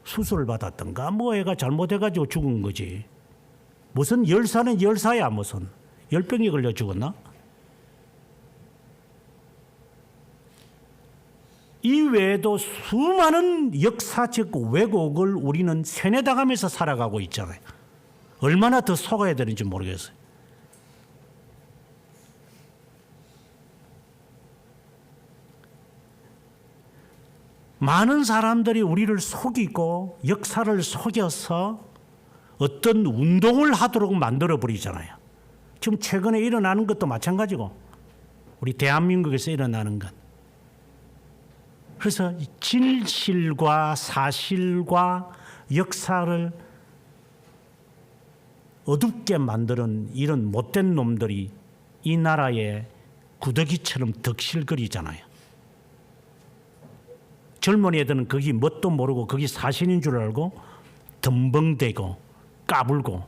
수술을 받았던가 애가 잘못해가지고 죽은 거지. 무슨 열사는 열사야 무슨. 열병이 걸려 죽었나? 이 외에도 수많은 역사적 왜곡을 우리는 세뇌당하면서 살아가고 있잖아요. 얼마나 더 속아야 되는지 모르겠어요. 많은 사람들이 우리를 속이고 역사를 속여서 어떤 운동을 하도록 만들어버리잖아요. 지금 최근에 일어나는 것도 마찬가지고 우리 대한민국에서 일어나는 것. 그래서 진실과 사실과 역사를 어둡게 만드는 이런 못된 놈들이 이 나라에 구더기처럼 덕실거리잖아요. 젊은 애들은 거기 뭣도 모르고 거기 사실인 줄 알고 덤벙대고 까불고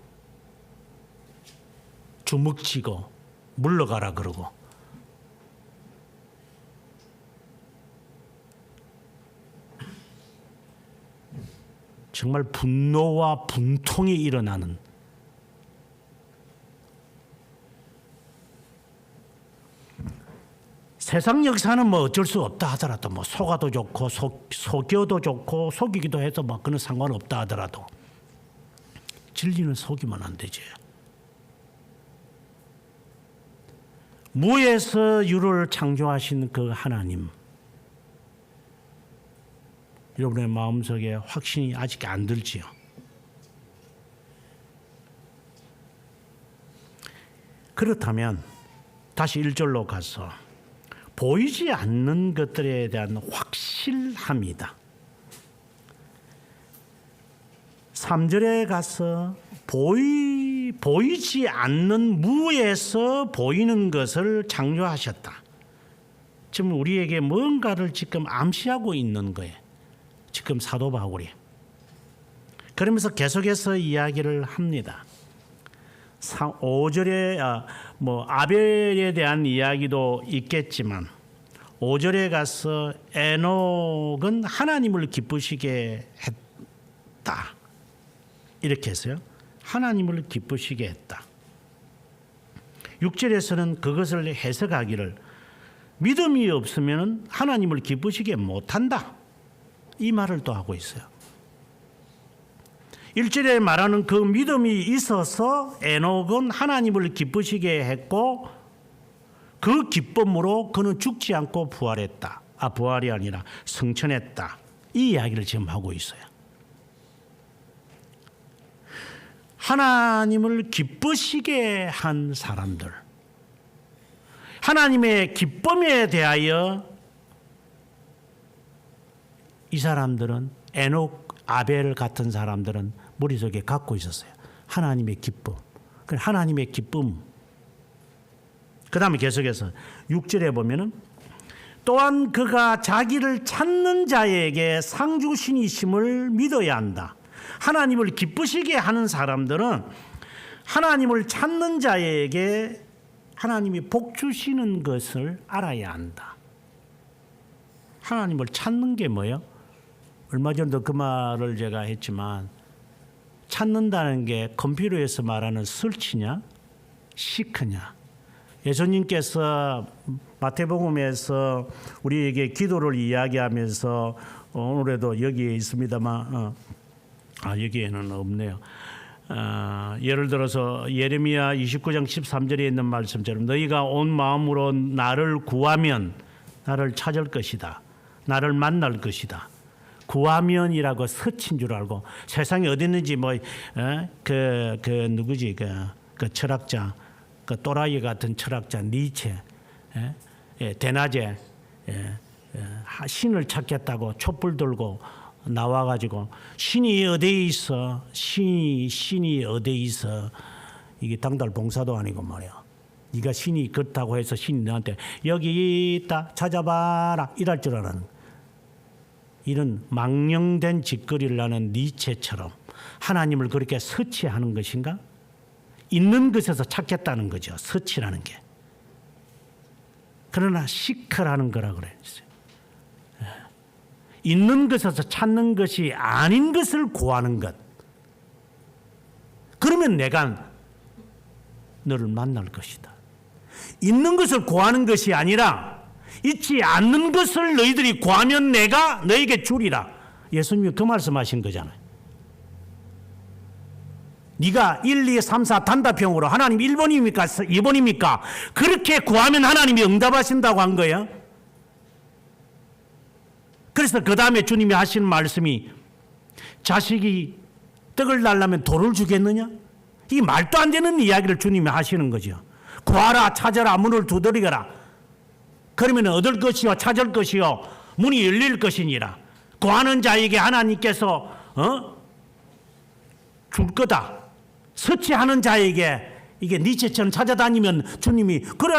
주먹치고 물러가라 그러고. 정말 분노와 분통이 일어나는 세상 역사는 어쩔 수 없다 하더라도 속아도 좋고 속여도 좋고 속이기도 해도 그건 상관없다 하더라도 진리는 속이면 안 되지. 무에서 유를 창조하신 그 하나님, 여러분의 마음속에 확신이 아직 안 들지요? 그렇다면 다시 1절로 가서 보이지 않는 것들에 대한 확실함이다. 3절에 가서 보이지 않는 무에서 보이는 것을 창조하셨다. 지금 우리에게 뭔가를 지금 암시하고 있는 거예요. 지금 사도 바울이. 그러면서 계속해서 이야기를 합니다. 5절에 아벨에 대한 이야기도 있겠지만 5절에 가서 에녹은 하나님을 기쁘시게 했다. 이렇게 했어요. 하나님을 기쁘시게 했다. 6절에서는 그것을 해석하기를 믿음이 없으면 하나님을 기쁘시게 못한다. 이 말을 또 하고 있어요. 1절에 말하는 그 믿음이 있어서 에녹은 하나님을 기쁘시게 했고 그 기쁨으로 그는 죽지 않고 부활했다. 부활이 아니라 승천했다. 이 이야기를 지금 하고 있어요. 하나님을 기쁘시게 한 사람들, 하나님의 기쁨에 대하여 이 사람들은 에녹, 아벨 같은 사람들은 머릿속에 갖고 있었어요. 하나님의 기쁨. 하나님의 기쁨. 그 다음에 계속해서 6절에 보면은 또한 그가 자기를 찾는 자에게 상주신이심을 믿어야 한다. 하나님을 기쁘시게 하는 사람들은 하나님을 찾는 자에게 하나님이 복 주시는 것을 알아야 한다. 하나님을 찾는 게 뭐예요? 얼마 전도 그 말을 제가 했지만 찾는다는 게 컴퓨터에서 말하는 설치냐 시크냐. 예수님께서 마태복음에서 우리에게 기도를 이야기하면서 오늘에도 여기에 있습니다만 여기에는 없네요. 예를 들어서 예레미야 29장 13절에 있는 말씀처럼 너희가 온 마음으로 나를 구하면 나를 찾을 것이다. 나를 만날 것이다. 구하면이라고 서친 줄 알고 세상에 어디 있는지 누구지 그 철학자 그 또라이 같은 철학자 니체 대낮에 신을 찾겠다고 촛불 들고 나와가지고 신이 어디에 있어? 신이 어디에 있어? 이게 당달 봉사도 아니고 말이야. 네가 신이 그렇다고 해서 신이 너한테 여기 있다 찾아봐라 이럴 줄 알았는. 이런 망령된 짓거리를 하는 니체처럼 하나님을 그렇게 서치하는 것인가? 있는 것에서 찾겠다는 거죠. 서치라는 게. 그러나 시크라는 거라 그랬어요. 있는 것에서 찾는 것이 아닌 것을 구하는 것. 그러면 내가 너를 만날 것이다. 있는 것을 구하는 것이 아니라 있지 않는 것을 너희들이 구하면 내가 너에게 주리라. 예수님이 그 말씀하신 거잖아요. 네가 1, 2, 3, 4 단답형으로 하나님 1번입니까? 2번입니까? 그렇게 구하면 하나님이 응답하신다고 한 거예요. 그래서 그 다음에 주님이 하시는 말씀이 자식이 떡을 달라면 돌을 주겠느냐? 이 말도 안 되는 이야기를 주님이 하시는 거죠. 구하라 찾아라 문을 두드리거라. 그러면 얻을 것이요 찾을 것이요 문이 열릴 것이니라. 구하는 자에게 하나님께서 줄 거다. 서치하는 자에게 이게 니체처럼 찾아다니면 주님이 그래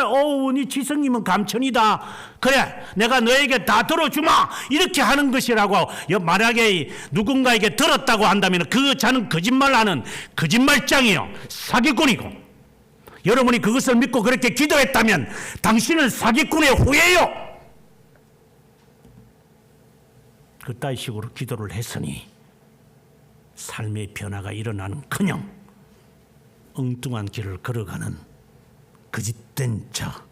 네 지성님은 감천이다. 그래 내가 너에게 다 들어주마. 이렇게 하는 것이라고 만약에 누군가에게 들었다고 한다면 그 자는 거짓말하는 거짓말장이요 사기꾼이고 여러분이 그것을 믿고 그렇게 기도했다면 당신은 사기꾼의 후예요. 그따위 식으로 기도를 했으니 삶의 변화가 일어나는 그냥 엉뚱한 길을 걸어가는 거짓된 자.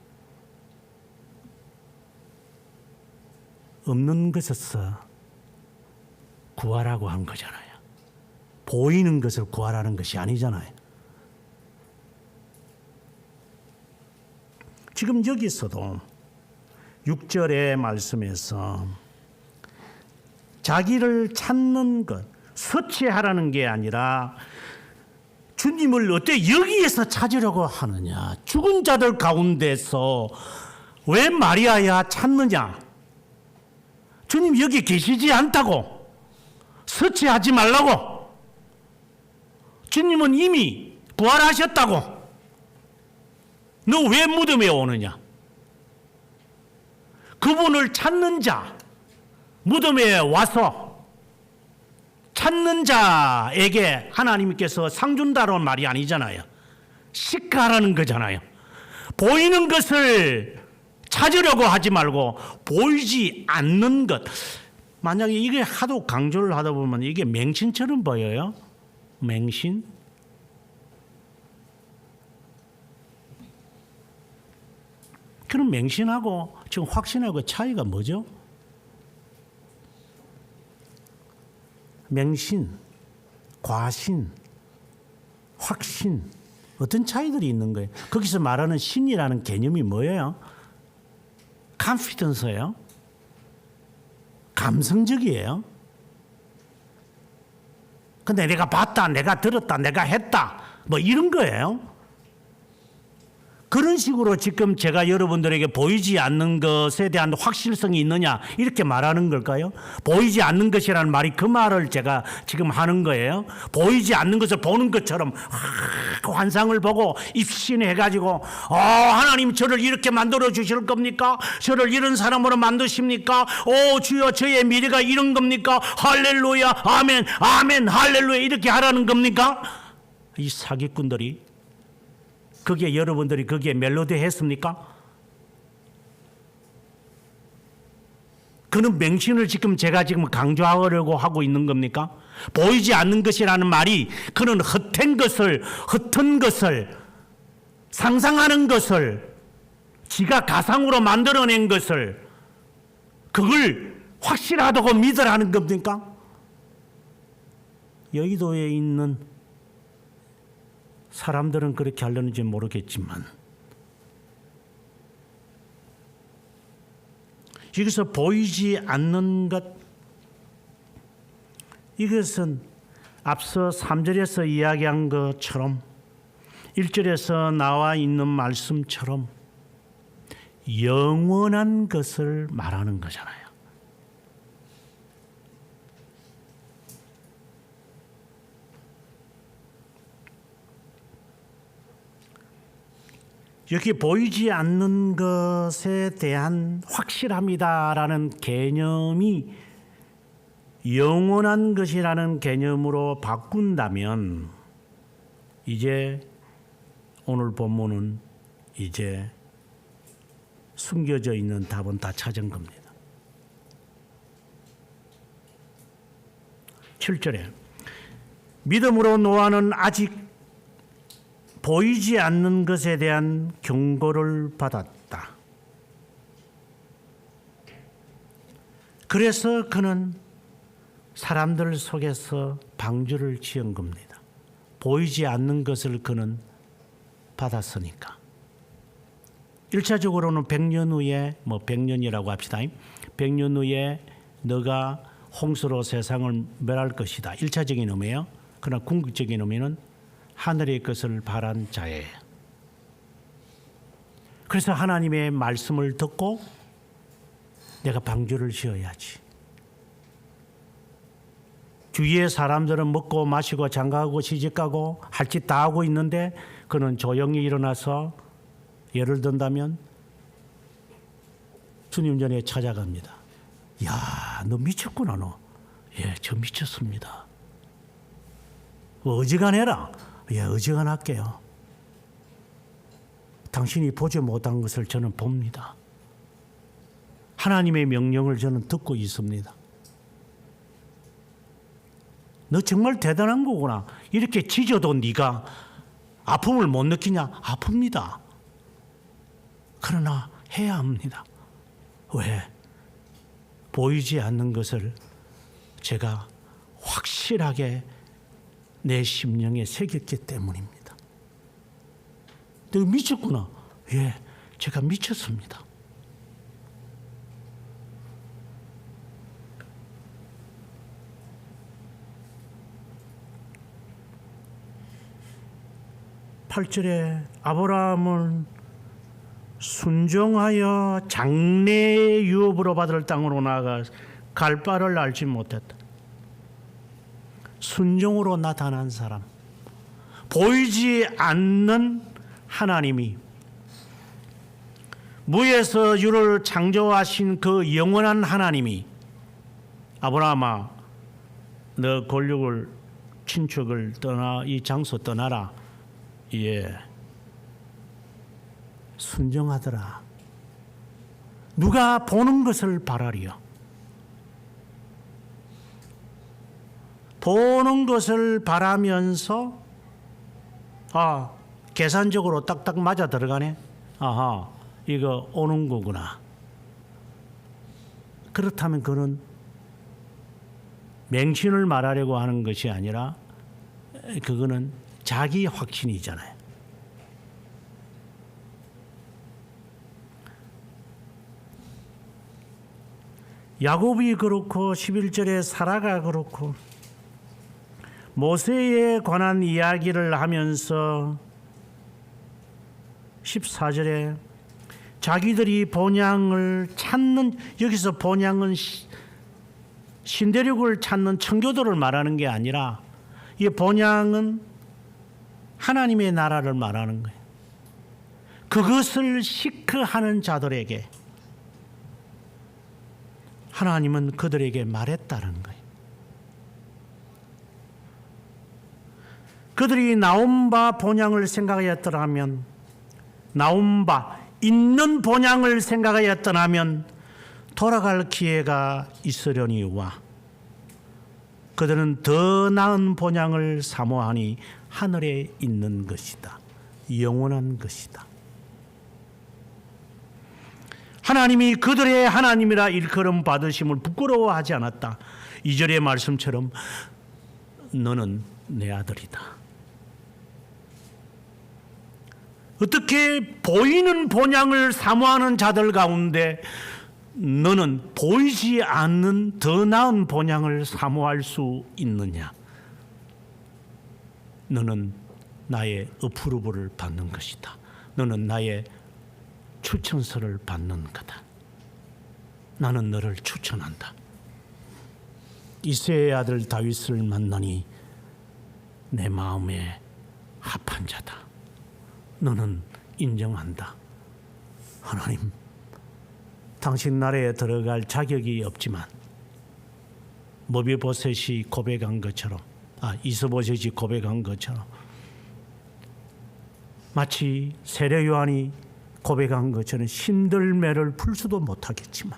없는 것에서 구하라고 한 거잖아요. 보이는 것을 구하라는 것이 아니잖아요. 지금 여기서도 6절의 말씀에서 자기를 찾는 것, 서치하라는 게 아니라 주님을 어때 여기에서 찾으려고 하느냐. 죽은 자들 가운데서 왜 마리아야 찾느냐. 주님 여기 계시지 않다고, 서치하지 말라고. 주님은 이미 부활하셨다고. 너 왜 무덤에 오느냐. 그분을 찾는 자, 무덤에 와서 찾는 자에게 하나님께서 상 준다는 말이 아니잖아요. 식가라는 거잖아요. 보이는 것을 찾으려고 하지 말고 보이지 않는 것. 만약에 이게 하도 강조를 하다 보면 이게 맹신처럼 보여요. 맹신. 그럼 맹신하고 지금 확신하고 차이가 뭐죠? 맹신, 과신, 확신, 어떤 차이들이 있는 거예요? 거기서 말하는 신이라는 개념이 뭐예요? 컨피던스예요. 감성적이에요. 근데 내가 봤다, 내가 들었다, 내가 했다, 뭐 이런 거예요. 그런 식으로 지금 제가 여러분들에게 보이지 않는 것에 대한 확실성이 있느냐 이렇게 말하는 걸까요? 보이지 않는 것이라는 말이 그 말을 제가 지금 하는 거예요. 보이지 않는 것을 보는 것처럼 환상을 보고 입신해가지고 하나님 저를 이렇게 만들어 주실 겁니까? 저를 이런 사람으로 만드십니까? 주여 저의 미래가 이런 겁니까? 할렐루야 아멘 아멘 할렐루야 이렇게 하라는 겁니까? 이 사기꾼들이 거기에 여러분들이 거기에 멜로디 했습니까? 그는 맹신을 지금 제가 지금 강조하려고 하고 있는 겁니까? 보이지 않는 것이라는 말이 그는 헛된 것을, 헛된 것을, 상상하는 것을, 지가 가상으로 만들어낸 것을, 그걸 확실하다고 믿으라는 겁니까? 여의도에 있는 사람들은 그렇게 하려는지 모르겠지만 여기서 보이지 않는 것, 이것은 앞서 3절에서 이야기한 것처럼 1절에서 나와 있는 말씀처럼 영원한 것을 말하는 거잖아요. 여기 보이지 않는 것에 대한 확실함이다라는 개념이 영원한 것이라는 개념으로 바꾼다면 이제 오늘 본문은 이제 숨겨져 있는 답은 다 찾은 겁니다. 7절에 믿음으로 노아는 아직 보이지 않는 것에 대한 경고를 받았다. 그래서 그는 사람들 속에서 방주를 지은 겁니다. 보이지 않는 것을 그는 받았으니까. 1차적으로는 100년 후에 100년이라고 합시다. 100년 후에 너가 홍수로 세상을 멸할 것이다. 1차적인 의미예요. 그러나 궁극적인 의미는 하늘의 것을 바란 자예요. 그래서 하나님의 말씀을 듣고 내가 방주를 지어야지. 주위의 사람들은 먹고 마시고 장가가고 시집가고 할 짓 다 하고 있는데 그는 조용히 일어나서 예를 든다면 주님 전에 찾아갑니다. 야, 너 미쳤구나 너. 예, 저 미쳤습니다. 어지간해라. 예, 어지간할게요. 당신이 보지 못한 것을 저는 봅니다. 하나님의 명령을 저는 듣고 있습니다. 너 정말 대단한 거구나. 이렇게 짖어도 네가 아픔을 못 느끼냐? 아픕니다. 그러나 해야 합니다. 왜? 보이지 않는 것을 제가 확실하게 내 심령에 새겼기 때문입니다. 너 미쳤구나. 예, 제가 미쳤습니다. 팔 절에 아브라함은 순종하여 장래의 유업으로 받을 땅으로 나아가 갈 바를 알지 못했다. 순종으로 나타난 사람, 보이지 않는 하나님이 무에서 유를 창조하신 그 영원한 하나님이 아브라함아 너 권력을 친척을 떠나 이 장소 떠나라. 예, 순종하더라. 누가 보는 것을 바라리요. 보는 것을 바라면서 계산적으로 딱딱 맞아 들어가네. 아하, 이거 오는 거구나. 그렇다면 그는 맹신을 말하려고 하는 것이 아니라 그거는 자기 확신이잖아요. 야곱이 그렇고 11절에 사라가 그렇고 모세에 관한 이야기를 하면서 14절에 자기들이 본향을 찾는, 여기서 본향은 신대륙을 찾는 청교도를 말하는 게 아니라 이 본향은 하나님의 나라를 말하는 거예요. 그것을 시크하는 자들에게 하나님은 그들에게 말했다는 거예요. 그들이 나온 바 본향을 생각하였더라면, 나온 바 있는 본향을 생각하였더라면 돌아갈 기회가 있으려니와 그들은 더 나은 본향을 사모하니 하늘에 있는 것이다. 영원한 것이다. 하나님이 그들의 하나님이라 일컬음 받으심을 부끄러워하지 않았다. 2절의 말씀처럼 너는 내 아들이다. 어떻게 보이는 본향을 사모하는 자들 가운데 너는 보이지 않는 더 나은 본향을 사모할 수 있느냐? 너는 나의 어프로브를 받는 것이다. 너는 나의 추천서를 받는 거다. 나는 너를 추천한다. 이새의 아들 다윗을 만나니 내 마음에 합한 자다. 너는 인정한다. 하나님, 당신 나라에 들어갈 자격이 없지만 머비보셋이 고백한 것처럼, 이스보셋이 고백한 것처럼, 마치 세례 요한이 고백한 것처럼 신들매를 풀 수도 못하겠지만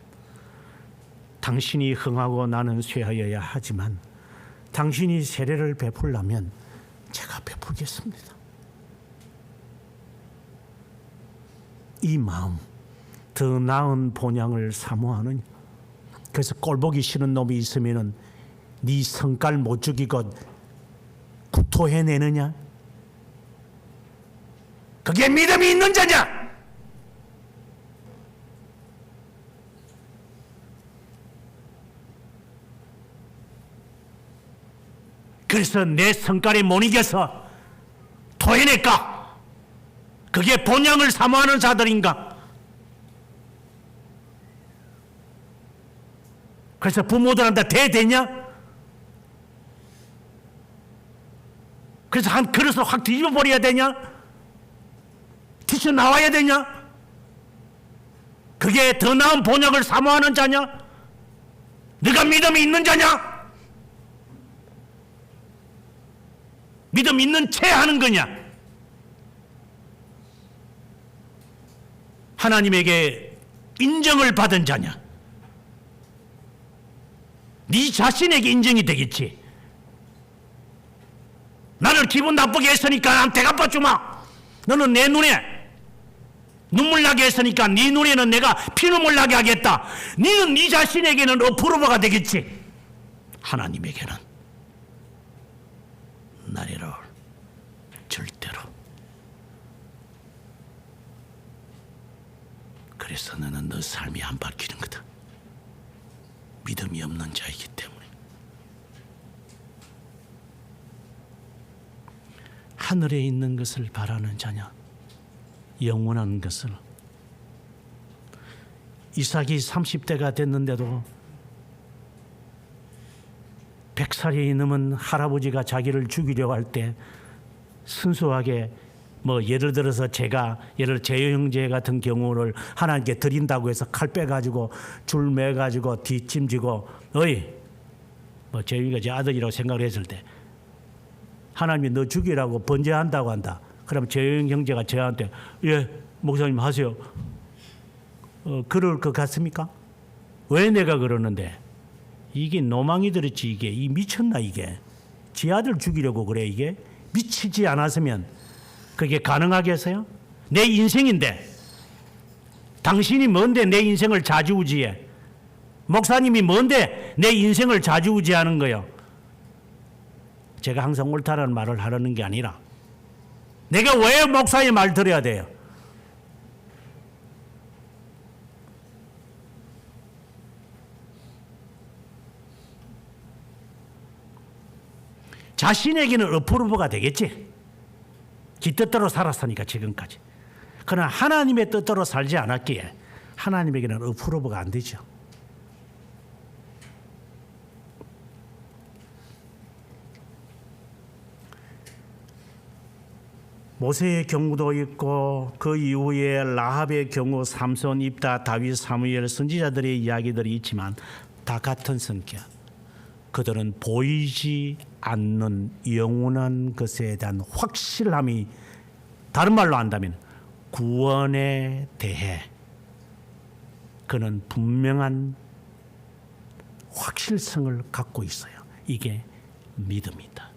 당신이 흥하고 나는 쇠하여야 하지만 당신이 세례를 베풀려면 제가 베풀겠습니다. 이 마음, 더 나은 본향을 사모하는, 그래서 꼴보기 싫은 놈이 있으면은 네 성깔 못 죽이고 구토해내느냐? 그게 믿음이 있는 자냐? 그래서 내 성깔에 못 이겨서 토해낼까? 그게 본향을 사모하는 자들인가? 그래서 부모들한테 대되냐? 그래서 한 그릇을 확 뒤집어 버려야 되냐? 튀쳐나와야 되냐? 그게 더 나은 본향을 사모하는 자냐? 네가 믿음이 있는 자냐? 믿음 있는 채 하는 거냐? 하나님에게 인정을 받은 자냐? 네 자신에게 인정이 되겠지. 나를 기분 나쁘게 했으니까 나한테 갚아주마. 너는 내 눈에 눈물 나게 했으니까 네 눈에는 내가 피눈물 나게 하겠다. 너는 네 자신에게는 어프로버가 되겠지. 하나님에게는 나리로 절대로. 그래서 너는 너 삶이 안 바뀌는 거다. 믿음이 없는 자이기 때문에. 하늘에 있는 것을 바라는 자냐, 영원한 것을. 이삭이 30대가 됐는데도 100살이 넘은 할아버지가 자기를 죽이려고 할 때 순수하게 예를 들어서 제 형제 같은 경우를 하나님께 드린다고 해서 칼 빼가지고 줄 매가지고 뒷짐지고 재영이가 제 아들이라고 생각을 했을 때 하나님이 너 죽이라고 번제한다고 한다. 그럼 재영 형제가 저한테 예 목사님 하세요. 그럴 것 같습니까? 왜 내가 그러는데? 이게 노망이 들었지. 이게 미쳤나 이게. 지 아들 죽이려고 그래. 이게 미치지 않았으면 그게 가능하겠어요? 내 인생인데 당신이 뭔데 내 인생을 좌지우지해? 목사님이 뭔데 내 인생을 좌지우지하는 거요? 제가 항상 옳다라는 말을 하려는 게 아니라 내가 왜 목사의 말 들어야 돼요? 자신에게는 어프로브가 되겠지. 지 뜻대로 살았으니까 지금까지. 그러나 하나님의 뜻대로 살지 않았기에 하나님에게는 어프로브가 안 되죠. 모세의 경우도 있고 그 이후에 라합의 경우, 삼손, 입다, 다윗, 사무엘 선지자들의 이야기들이 있지만 다 같은 성격. 그들은 보이지 않는 영원한 것에 대한 확실함이, 다른 말로 한다면 구원에 대해 그는 분명한 확실성을 갖고 있어요. 이게 믿음이다.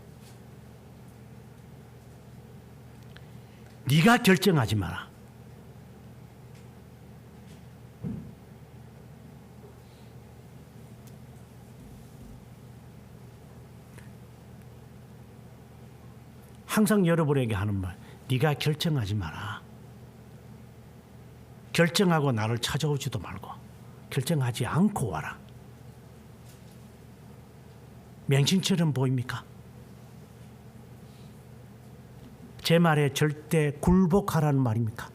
네가 결정하지 마라. 항상 여러분에게 하는 말, 네가 결정하지 마라. 결정하고 나를 찾아오지도 말고 결정하지 않고 와라. 맹신처럼 보입니까? 제 말에 절대 굴복하라는 말입니까?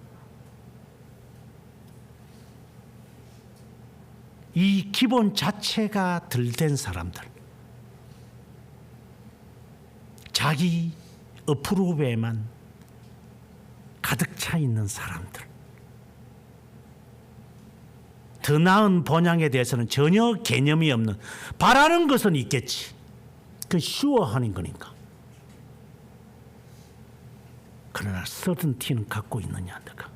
이 기본 자체가 들된 사람들, 자기 어프로브에만 가득 차 있는 사람들, 더 나은 번향에 대해서는 전혀 개념이 없는, 바라는 것은 있겠지. 그 쉬워하는 거니까. 그러나 서든티는 갖고 있느냐 안 될까?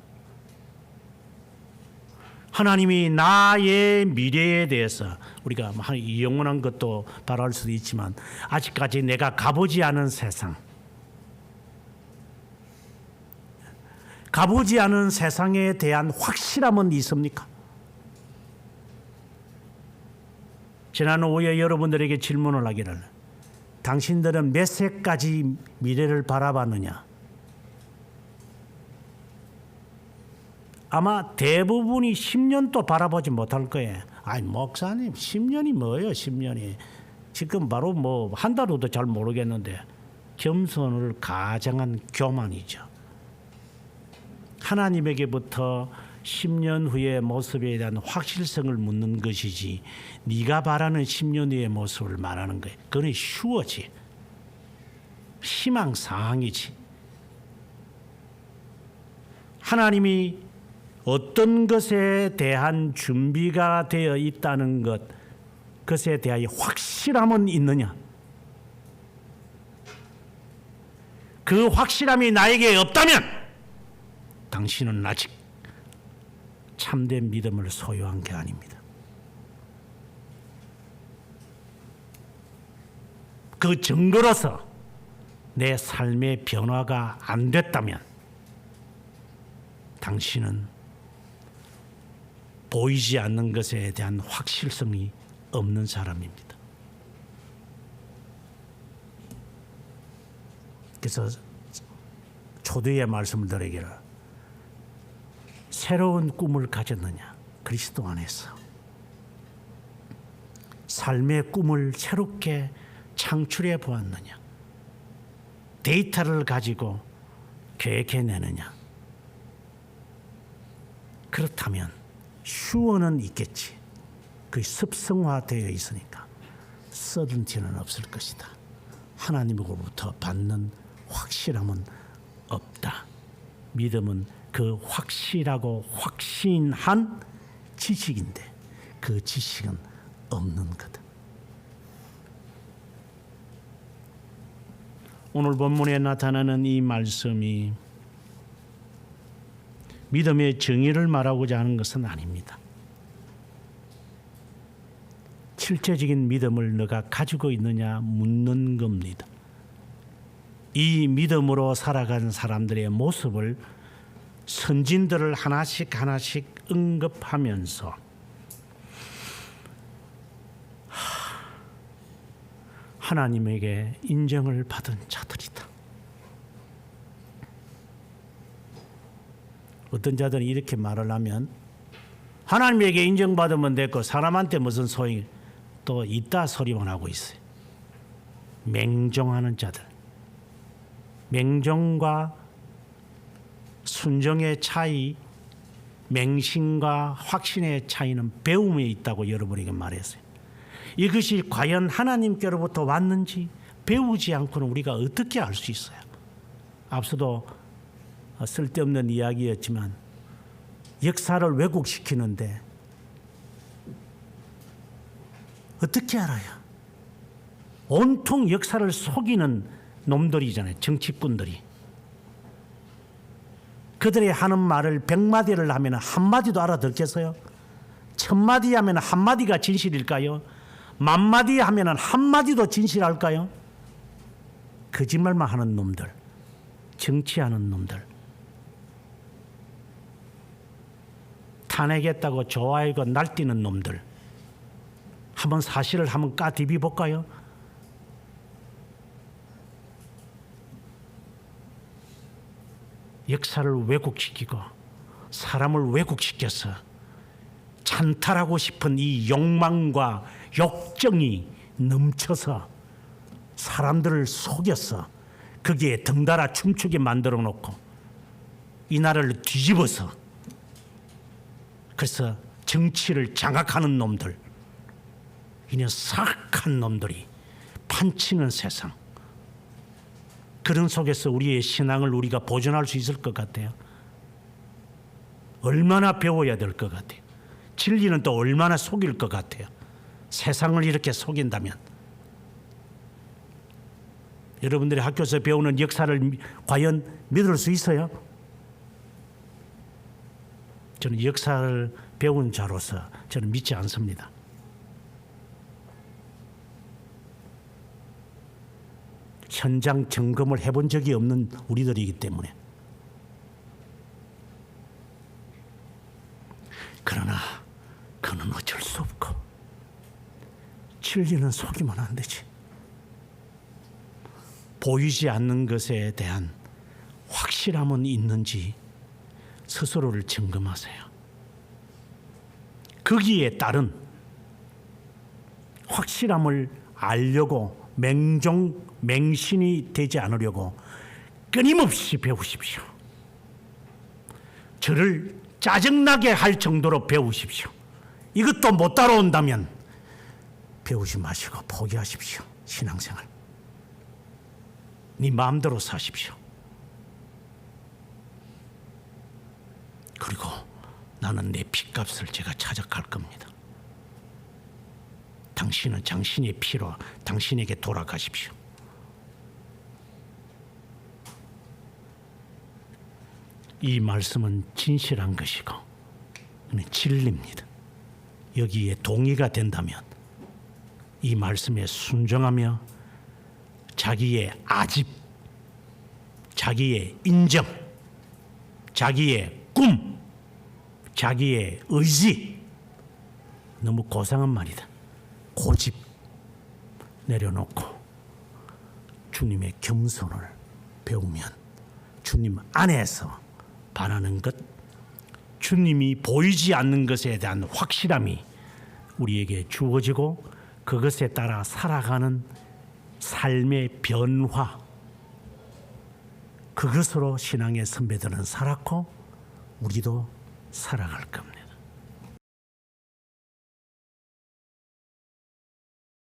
하나님이 나의 미래에 대해서 우리가 영원한 것도 바랄 수도 있지만 아직까지 내가 가보지 않은 세상, 가보지 않은 세상에 대한 확실함은 있습니까? 지난 오후에 여러분들에게 질문을 하기를, 당신들은 몇 세까지 미래를 바라봤느냐? 아마 대부분이 10년도 바라보지 못할 거예요. 아니 목사님 10년이 뭐예요? 10년이 지금 바로 한 달 후도 잘 모르겠는데, 겸손을 가장한 교만이죠. 하나님에게부터 10년 후의 모습에 대한 확실성을 묻는 것이지 네가 바라는 10년 후의 모습을 말하는 거예요. 그건 쉬워지, 희망사항이지. 하나님이 어떤 것에 대한 준비가 되어 있다는 것, 그것에 대하여 확실함은 있느냐? 그 확실함이 나에게 없다면 당신은 아직 참된 믿음을 소유한 게 아닙니다. 그 증거로서 내 삶의 변화가 안 됐다면 당신은 보이지 않는 것에 대한 확실성이 없는 사람입니다. 그래서 초대의 말씀을 드리기를, 새로운 꿈을 가졌느냐? 그리스도 안에서. 삶의 꿈을 새롭게 창출해 보았느냐? 데이터를 가지고 계획해내느냐? 그렇다면 휴원은 있겠지. 그게 습성화되어 있으니까 서든티는 없을 것이다. 하나님으로부터 받는 확실함은 없다. 믿음은 그 확실하고 확신한 지식인데 그 지식은 없는 거다. 오늘 본문에 나타나는 이 말씀이 믿음의 정의를 말하고자 하는 것은 아닙니다. 실제적인 믿음을 너가 가지고 있느냐 묻는 겁니다. 이 믿음으로 살아간 사람들의 모습을 선진들을 하나씩 언급하면서 하나님에게 인정을 받은 자들이다. 어떤 자들은 이렇게 말을 하면 하나님에게 인정받으면 됐고 사람한테 무슨 소용이 또 있다 소리만 하고 있어요. 맹종하는 자들. 맹종과 순종의 차이, 맹신과 확신의 차이는 배움에 있다고 여러분에게 말했어요. 이것이 과연 하나님께로부터 왔는지 배우지 않고는 우리가 어떻게 알 수 있어요? 앞서도 쓸데없는 이야기였지만 역사를 왜곡시키는데 어떻게 알아요? 온통 역사를 속이는 놈들이잖아요. 정치꾼들이. 그들이 하는 말을 100마디를 하면 한마디도 알아듣겠어요? 1000마디 하면 한마디가 진실일까요? 10,000마디 하면 한마디도 진실할까요? 거짓말만 하는 놈들, 정치하는 놈들, 탄핵했다고 좋아하고 날뛰는 놈들, 한번 사실을 한번 까디비 볼까요? 역사를 왜곡시키고 사람을 왜곡시켜서 찬탈하고 싶은 이 욕망과 욕정이 넘쳐서 사람들을 속여서 거기에 덩달아 춤추게 만들어 놓고 이 나라를 뒤집어서 그래서 정치를 장악하는 놈들, 이런 사악한 놈들이 판치는 세상, 그런 속에서 우리의 신앙을 우리가 보존할 수 있을 것 같아요. 얼마나 배워야 될 것 같아요. 진리는 또 얼마나 속일 것 같아요. 세상을 이렇게 속인다면 여러분들이 학교에서 배우는 역사를 과연 믿을 수 있어요? 저는 역사를 배운 자로서 저는 믿지 않습니다. 현장 점검을 해본 적이 없는 우리들이기 때문에. 그러나 그는 어쩔 수 없고 진리는 속이면 안 되지. 보이지 않는 것에 대한 확실함은 있는지 스스로를 점검하세요. 거기에 따른 확실함을 알려고 맹신이 되지 않으려고 끊임없이 배우십시오. 저를 짜증나게 할 정도로 배우십시오. 이것도 못 따라온다면 배우지 마시고 포기하십시오. 신앙생활. 네 마음대로 사십시오. 그리고 나는 내 핏값을 제가 찾아갈 겁니다. 당신은 당신의 피로 당신에게 돌아가십시오. 이 말씀은 진실한 것이고 진리입니다. 여기에 동의가 된다면 이 말씀에 순종하며 자기의 아집, 자기의 인정, 자기의 꿈, 자기의 의지, 너무 고상한 말이다. 고집 내려놓고 주님의 겸손을 배우면 주님 안에서 바라는 것, 주님이 보이지 않는 것에 대한 확실함이 우리에게 주어지고 그것에 따라 살아가는 삶의 변화, 그것으로 신앙의 선배들은 살았고 우리도 살아갈 겁니다.